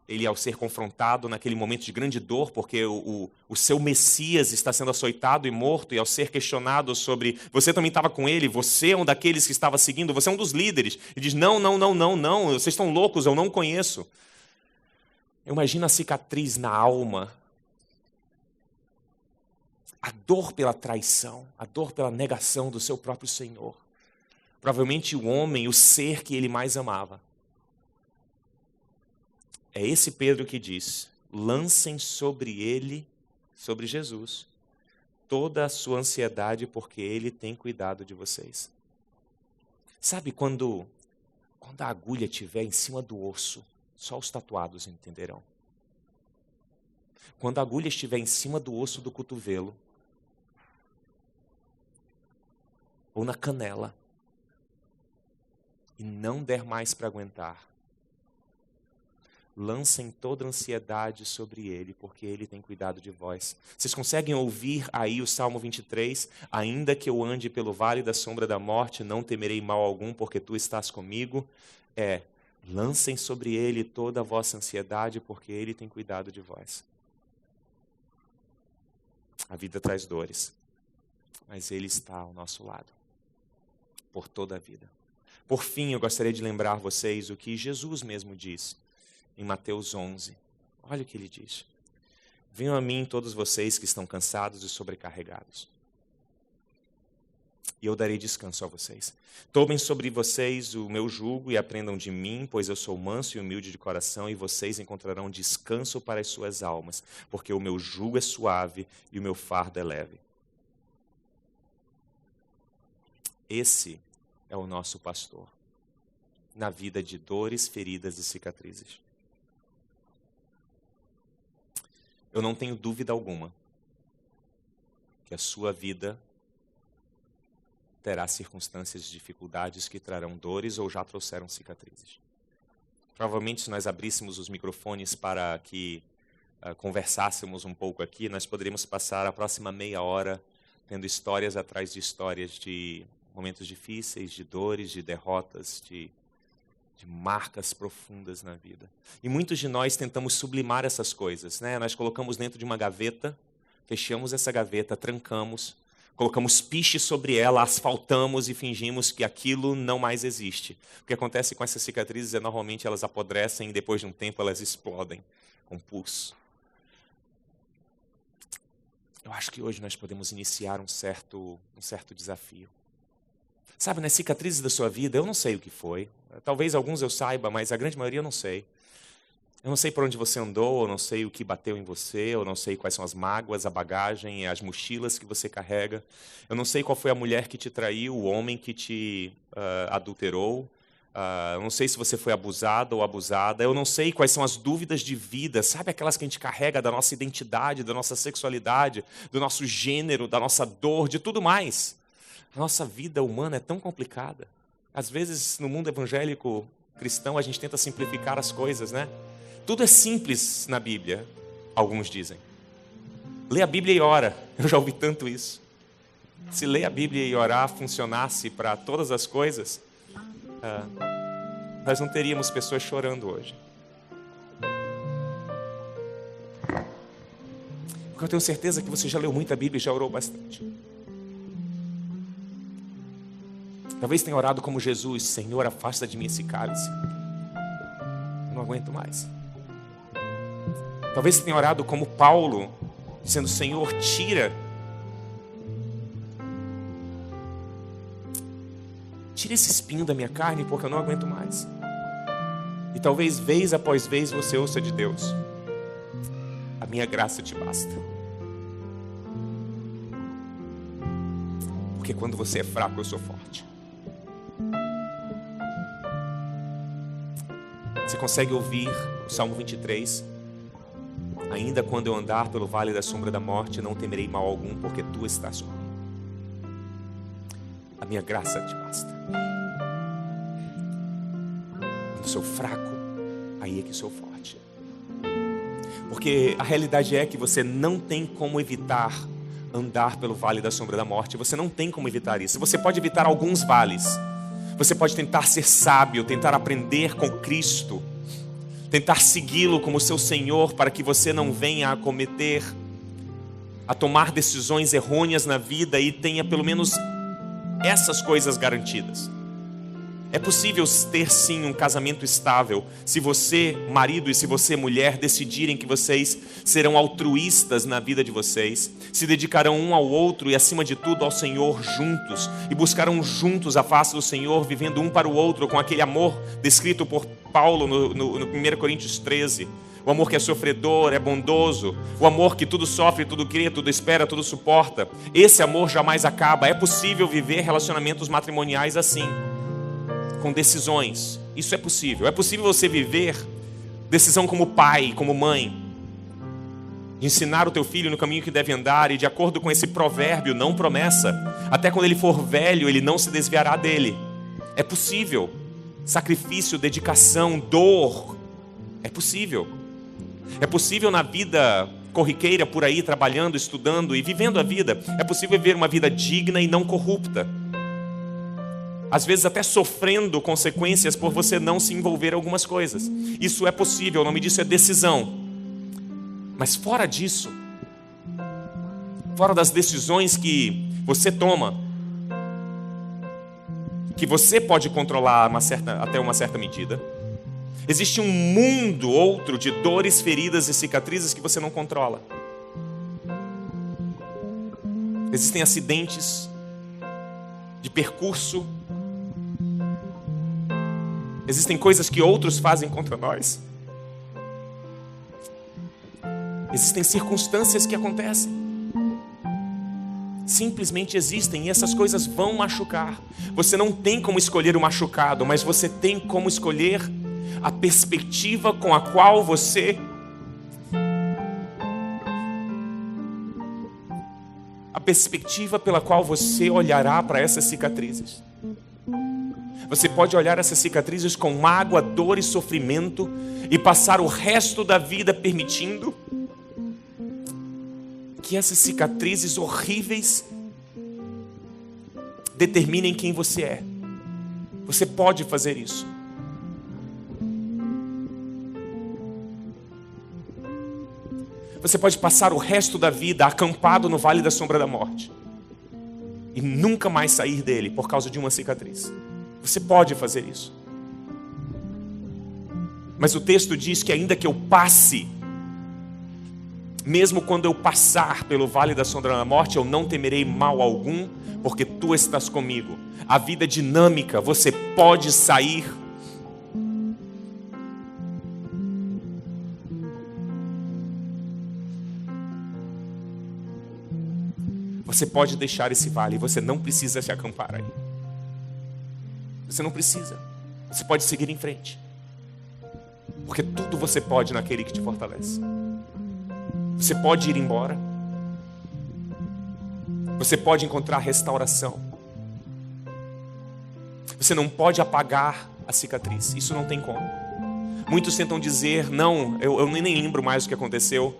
Ele, ao ser confrontado naquele momento de grande dor, porque o seu Messias está sendo açoitado e morto, e ao ser questionado sobre, você também estava com ele, você é um daqueles que estava seguindo, você é um dos líderes. Ele diz, não, vocês estão loucos, eu não conheço. Eu imagino a cicatriz na alma, a dor pela traição, a dor pela negação do seu próprio Senhor. Provavelmente o homem, o ser que ele mais amava. É esse Pedro que diz, lancem sobre ele, sobre Jesus, toda a sua ansiedade, porque ele tem cuidado de vocês. Sabe quando a agulha estiver em cima do osso, só os tatuados entenderão. Quando a agulha estiver em cima do osso do cotovelo, ou na canela, e não der mais para aguentar, lancem toda a ansiedade sobre ele, porque ele tem cuidado de vós. Vocês conseguem ouvir aí o Salmo 23? Ainda que eu ande pelo vale da sombra da morte, não temerei mal algum, porque tu estás comigo. Lancem sobre ele toda a vossa ansiedade, porque ele tem cuidado de vós. A vida traz dores, mas ele está ao nosso lado, por toda a vida. Por fim, eu gostaria de lembrar vocês o que Jesus mesmo diz em Mateus 11. Olha o que ele diz. Venham a mim todos vocês que estão cansados e sobrecarregados, e eu darei descanso a vocês. Tomem sobre vocês o meu jugo e aprendam de mim, pois eu sou manso e humilde de coração, e vocês encontrarão descanso para as suas almas, porque o meu jugo é suave e o meu fardo é leve. Esse é o nosso pastor, na vida de dores, feridas e cicatrizes. Eu não tenho dúvida alguma que a sua vida terá circunstâncias de dificuldades que trarão dores ou já trouxeram cicatrizes. Provavelmente, se nós abríssemos os microfones para que conversássemos um pouco aqui, nós poderíamos passar a próxima meia hora tendo histórias atrás de histórias de momentos difíceis, de dores, de derrotas, de marcas profundas na vida. E muitos de nós tentamos sublimar essas coisas, né? Nós colocamos dentro de uma gaveta, fechamos essa gaveta, trancamos, colocamos piche sobre ela, asfaltamos e fingimos que aquilo não mais existe. O que acontece com essas cicatrizes é normalmente elas apodrecem e depois de um tempo elas explodem com pus. Eu acho que hoje nós podemos iniciar um certo desafio. Sabe, nas cicatrizes da sua vida, eu não sei o que foi. Talvez alguns eu saiba, mas a grande maioria eu não sei. Eu não sei por onde você andou, eu não sei o que bateu em você, eu não sei quais são as mágoas, a bagagem, as mochilas que você carrega. Eu não sei qual foi a mulher que te traiu, o homem que te adulterou. Eu não sei se você foi abusado ou abusada. Eu não sei quais são as dúvidas de vida, sabe, aquelas que a gente carrega da nossa identidade, da nossa sexualidade, do nosso gênero, da nossa dor, de tudo mais. A nossa vida humana é tão complicada. Às vezes, no mundo evangélico cristão, a gente tenta simplificar as coisas, né? Tudo é simples na Bíblia, alguns dizem. Lê a Bíblia e ora. Eu já ouvi tanto isso. Se ler a Bíblia e orar funcionasse para todas as coisas, nós não teríamos pessoas chorando hoje. Porque eu tenho certeza que você já leu muita Bíblia e já orou bastante. Talvez tenha orado como Jesus: Senhor, afasta de mim esse cálice. Eu não aguento mais. Talvez tenha orado como Paulo, dizendo: Senhor, tira esse espinho da minha carne, porque eu não aguento mais. E talvez vez após vez você ouça de Deus: a minha graça te basta. Porque quando você é fraco, eu sou forte. Você consegue ouvir o Salmo 23? Ainda quando eu andar pelo vale da sombra da morte, não temerei mal algum, porque tu estás comigo. A minha graça te basta. Quando sou fraco, aí é que sou forte. Porque a realidade é que você não tem como evitar andar pelo vale da sombra da morte. Você não tem como evitar isso. Você pode evitar alguns vales. Você pode tentar ser sábio, tentar aprender com Cristo, tentar segui-lo como seu Senhor, para que você não venha a tomar decisões errôneas na vida e tenha pelo menos essas coisas garantidas. É possível ter sim um casamento estável, se você, marido, e se você, mulher, decidirem que vocês serão altruístas na vida de vocês, se dedicarão um ao outro e acima de tudo ao Senhor juntos, e buscarão juntos a face do Senhor, vivendo um para o outro com aquele amor descrito por Paulo no 1 Coríntios 13. O amor que é sofredor, é bondoso. O amor que tudo sofre, tudo crê, tudo espera, tudo suporta. Esse amor jamais acaba. É possível viver relacionamentos matrimoniais assim, com decisões. Isso é possível. É possível você viver decisão como pai, como mãe, de ensinar o teu filho no caminho que deve andar, e de acordo com esse provérbio, não promessa, até quando ele for velho, ele não se desviará dele. É possível. Sacrifício, dedicação, dor. É possível. É possível na vida corriqueira por aí, trabalhando, estudando e vivendo a vida. É possível viver uma vida digna e não corrupta. Às vezes até sofrendo consequências por você não se envolver em algumas coisas. Isso é possível, o nome disso é decisão. Mas fora disso, fora das decisões que você toma, que você pode controlar até uma certa medida, existe um mundo outro de dores, feridas e cicatrizes que você não controla. Existem acidentes de percurso. Existem coisas que outros fazem contra nós. Existem circunstâncias que acontecem. Simplesmente existem, e essas coisas vão machucar. Você não tem como escolher o machucado, mas você tem como escolher a perspectiva com a qual você pela qual você olhará para essas cicatrizes. Você pode olhar essas cicatrizes com mágoa, dor e sofrimento e passar o resto da vida permitindo que essas cicatrizes horríveis determinem quem você é. Você pode fazer isso. Você pode passar o resto da vida acampado no vale da sombra da morte e nunca mais sair dele por causa de uma cicatriz. Você pode fazer isso. Mas o texto diz que ainda que eu passe Mesmo quando eu passar pelo vale da sombra da morte, eu não temerei mal algum, porque tu estás comigo. A vida é dinâmica, você pode sair. Você pode deixar esse vale, você não precisa se acampar aí. Você não precisa. Você pode seguir em frente. Porque tudo você pode naquele que te fortalece. Você pode ir embora. Você pode encontrar restauração. Você não pode apagar a cicatriz. Isso não tem como. Muitos tentam dizer, não, eu nem lembro mais o que aconteceu.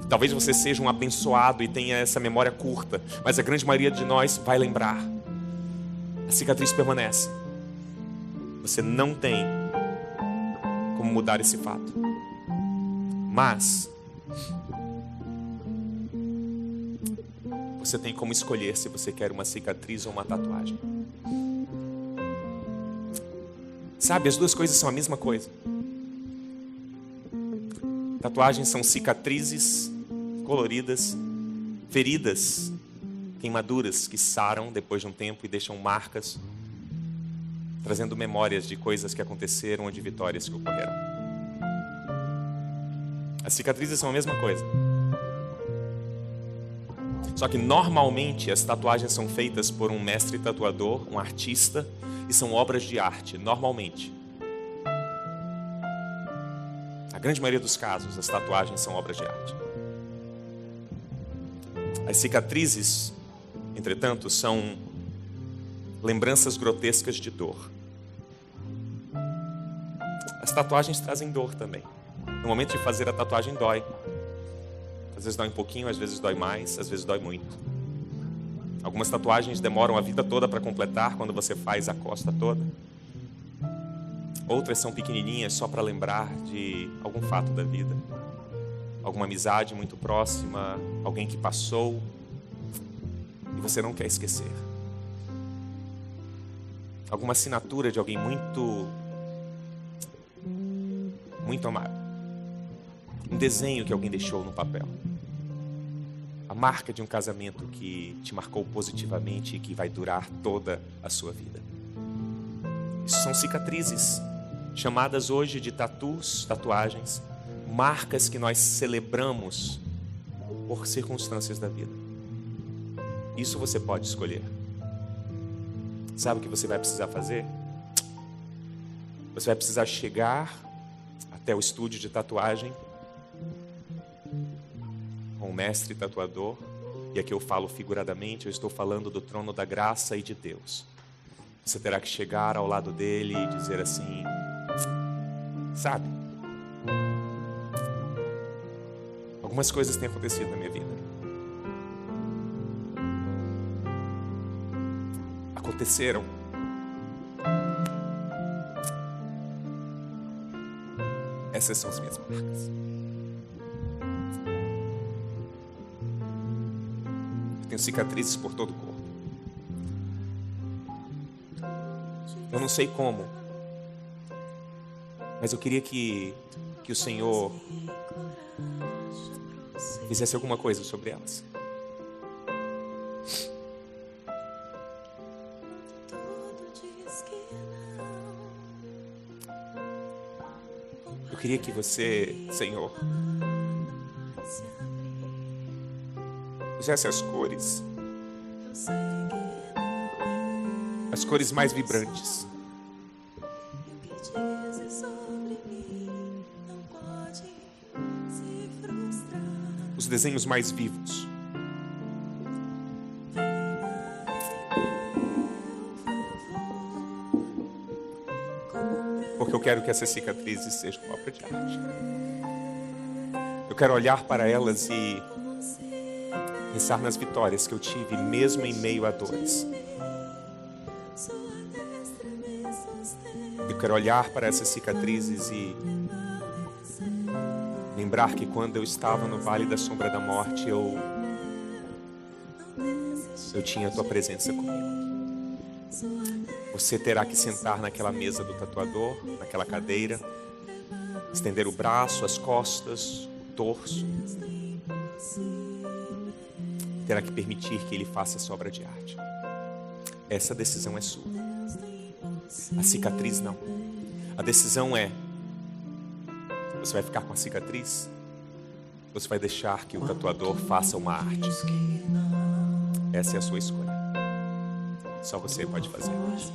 Talvez você seja um abençoado e tenha essa memória curta. Mas a grande maioria de nós vai lembrar. A cicatriz permanece. Você não tem como mudar esse fato. Mas você tem como escolher se você quer uma cicatriz ou uma tatuagem. Sabe, as duas coisas são a mesma coisa. Tatuagens são cicatrizes coloridas, feridas, queimaduras que saram depois de um tempo e deixam marcas, trazendo memórias de coisas que aconteceram ou de vitórias que ocorreram. As cicatrizes são a mesma coisa. Só que normalmente as tatuagens são feitas por um mestre tatuador, um artista, e são obras de arte, normalmente. A grande maioria dos casos, as tatuagens são obras de arte. As cicatrizes, entretanto, são lembranças grotescas de dor. As tatuagens trazem dor também. No momento de fazer a tatuagem dói. Às vezes dói um pouquinho, às vezes dói mais, às vezes dói muito. Algumas tatuagens demoram a vida toda para completar quando você faz a costa toda. Outras são pequenininhas só para lembrar de algum fato da vida. Alguma amizade muito próxima, alguém que passou e você não quer esquecer. Alguma assinatura de alguém muito amado. Um desenho que alguém deixou no papel. A marca de um casamento que te marcou positivamente e que vai durar toda a sua vida. Isso são cicatrizes, chamadas hoje de tatuagens, marcas que nós celebramos por circunstâncias da vida. Isso você pode escolher. Sabe o que você vai precisar fazer? Você vai precisar chegar até o estúdio de tatuagem com o mestre tatuador, e aqui eu falo figuradamente, eu estou falando do trono da graça e de Deus. Você terá que chegar ao lado dele e dizer assim, sabe, algumas coisas têm acontecido na minha vida. Aconteceram. Essas são as minhas marcas. Eu tenho cicatrizes por todo o corpo. Eu não sei como, mas eu queria que o Senhor fizesse alguma coisa sobre elas. Eu queria que você, Senhor, usasse as cores mais vibrantes. Os desenhos mais vivos. Porque eu quero que essas cicatrizes sejam uma obra de arte. Eu quero olhar para elas e pensar nas vitórias que eu tive, mesmo em meio a dores. Eu quero olhar para essas cicatrizes e lembrar que quando eu estava no vale da sombra da morte, eu tinha a tua presença comigo. Você terá que sentar naquela mesa do tatuador, naquela cadeira, estender o braço, as costas, o torso, terá que permitir que Ele faça essa obra de arte. Essa decisão é sua. A cicatriz não. A decisão é: você vai ficar com a cicatriz? Você vai deixar que o tatuador faça uma arte? Essa é a sua escolha. Só você pode fazer isso.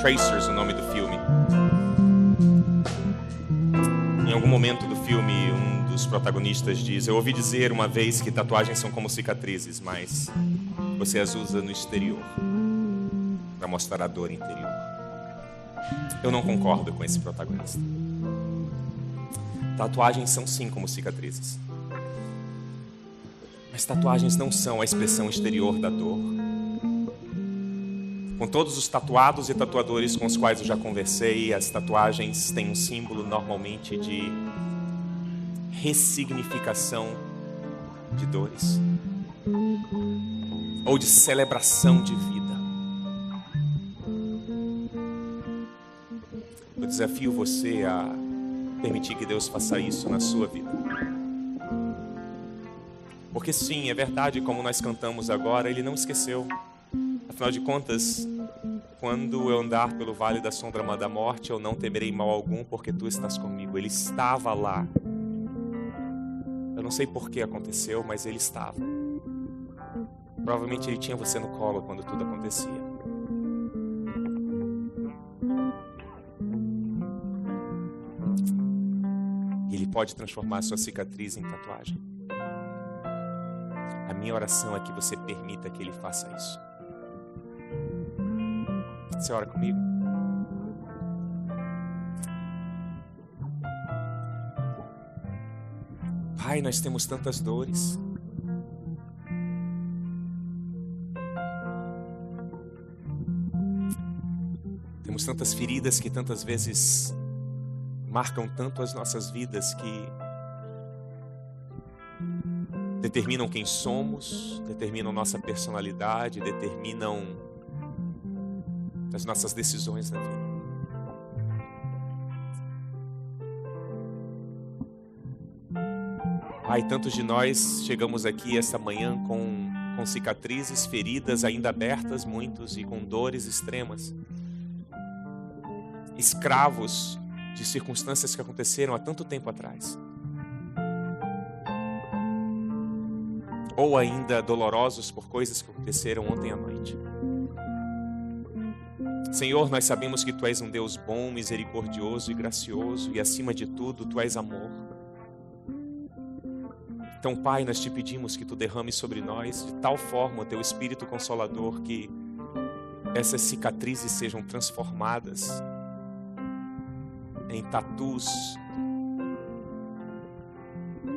Tracers, o nome do filme. Em algum momento do filme, um dos protagonistas diz: eu ouvi dizer uma vez que tatuagens são como cicatrizes, mas você as usa no exterior para mostrar a dor interior. Eu não concordo com esse protagonista. Tatuagens são sim como cicatrizes, mas tatuagens não são a expressão exterior da dor. Com todos os tatuados e tatuadores com os quais eu já conversei, as tatuagens têm um símbolo normalmente de ressignificação de dores. ou de celebração de vida. Eu desafio você a permitir que Deus faça isso na sua vida. Porque sim, é verdade, como nós cantamos agora, Ele não esqueceu. Afinal de contas, quando eu andar pelo vale da sombra da morte, eu não temerei mal algum, porque Tu estás comigo. Ele estava lá. Eu não sei por que aconteceu, mas Ele estava. Provavelmente Ele tinha você no colo quando tudo acontecia. Ele pode transformar a sua cicatriz em tatuagem. A minha oração é que você permita que Ele faça isso. Você ora comigo? Pai, nós temos tantas dores. Temos tantas feridas que tantas vezes marcam tanto as nossas vidas, que determinam quem somos, determinam nossa personalidade, determinam as nossas decisões na vida. Pai, tantos de nós chegamos aqui esta manhã com cicatrizes, feridas ainda abertas, muitos, e com dores extremas. Escravos de circunstâncias que aconteceram há tanto tempo atrás. Ou ainda dolorosos por coisas que aconteceram ontem à noite. Senhor, nós sabemos que Tu és um Deus bom, misericordioso e gracioso, e acima de tudo, Tu és amor. Então, Pai, nós Te pedimos que Tu derrames sobre nós de tal forma o Teu Espírito Consolador, que essas cicatrizes sejam transformadas em tatus,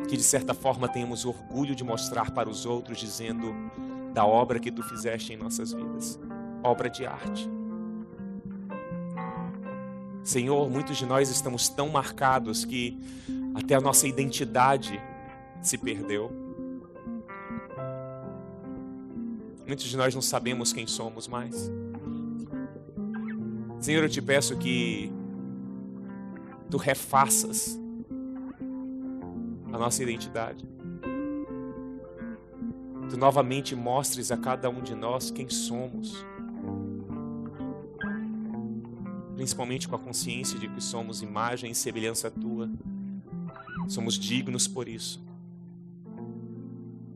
que de certa forma tenhamos orgulho de mostrar para os outros, dizendo da obra que Tu fizeste em nossas vidas, obra de arte. Senhor, muitos de nós estamos tão marcados que até a nossa identidade se perdeu. Muitos de nós não sabemos quem somos mais. Senhor, eu Te peço que Tu refaças a nossa identidade. Tu novamente mostres a cada um de nós quem somos. Principalmente com a consciência de que somos imagem e semelhança Tua. Somos dignos por isso.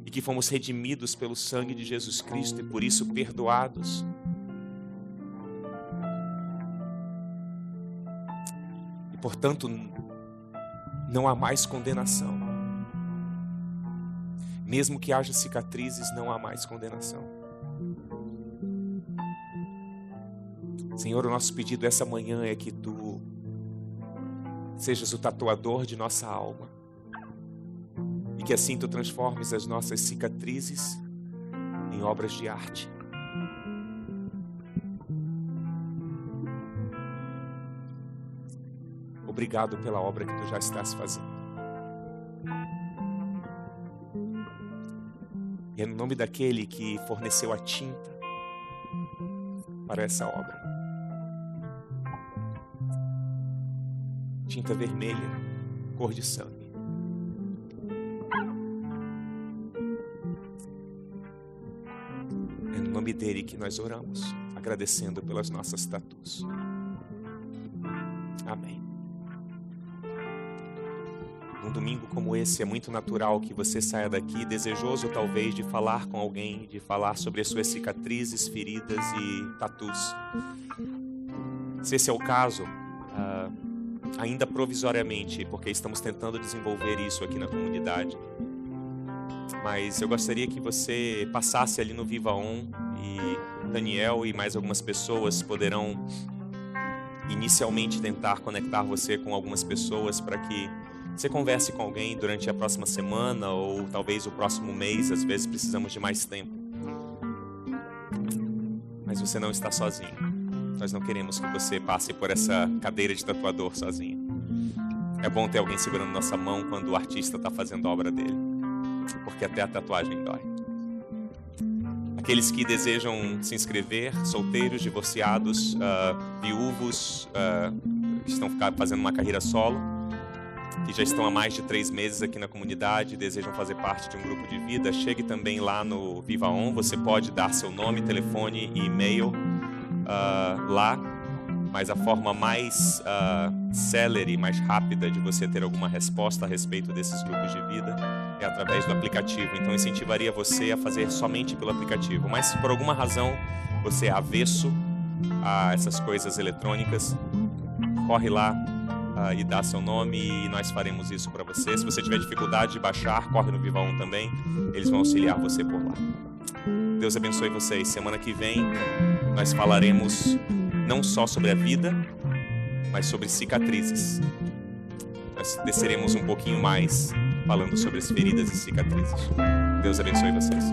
E que fomos redimidos pelo sangue de Jesus Cristo e por isso perdoados. E portanto, não há mais condenação. Mesmo que haja cicatrizes, não há mais condenação. Senhor, o nosso pedido essa manhã é que Tu sejas o tatuador de nossa alma. E que assim Tu transformes as nossas cicatrizes em obras de arte. Obrigado pela obra que Tu já estás fazendo. E é no nome daquele que forneceu a tinta para essa obra. Tinta vermelha, cor de sangue. É no nome dele que nós oramos, agradecendo pelas nossas tatus. Amém. Num domingo como esse, é muito natural que você saia daqui desejoso talvez de falar com alguém, de falar sobre as suas cicatrizes, feridas e tatus. Se esse é o caso, ainda provisoriamente, porque estamos tentando desenvolver isso aqui na comunidade, mas eu gostaria que você passasse ali no Viva On, e Daniel e mais algumas pessoas poderão inicialmente tentar conectar você com algumas pessoas para que você converse com alguém durante a próxima semana ou talvez o próximo mês. Às vezes precisamos de mais tempo. Mas você não está sozinho. Nós não queremos que você passe por essa cadeira de tatuador sozinho. É bom ter alguém segurando nossa mão quando o artista está fazendo a obra dele. Porque até a tatuagem dói. Aqueles que desejam se inscrever, solteiros, divorciados, viúvos, que estão fazendo uma carreira solo, que já estão há mais de 3 meses aqui na comunidade, desejam fazer parte de um grupo de vida, chegue também lá no Viva On. Você pode dar seu nome, telefone e e-mail lá, mas a forma mais célere, mais rápida de você ter alguma resposta a respeito desses grupos de vida é através do aplicativo. Então eu incentivaria você a fazer somente pelo aplicativo. Mas se por alguma razão você é avesso a essas coisas eletrônicas, corre lá e dá seu nome e nós faremos isso para você. Se você tiver dificuldade de baixar, corre no Viva On também, eles vão auxiliar você por lá. Deus abençoe vocês. Semana que vem nós falaremos não só sobre a vida, mas sobre cicatrizes. Nós desceremos um pouquinho mais falando sobre as feridas e cicatrizes. Deus abençoe vocês.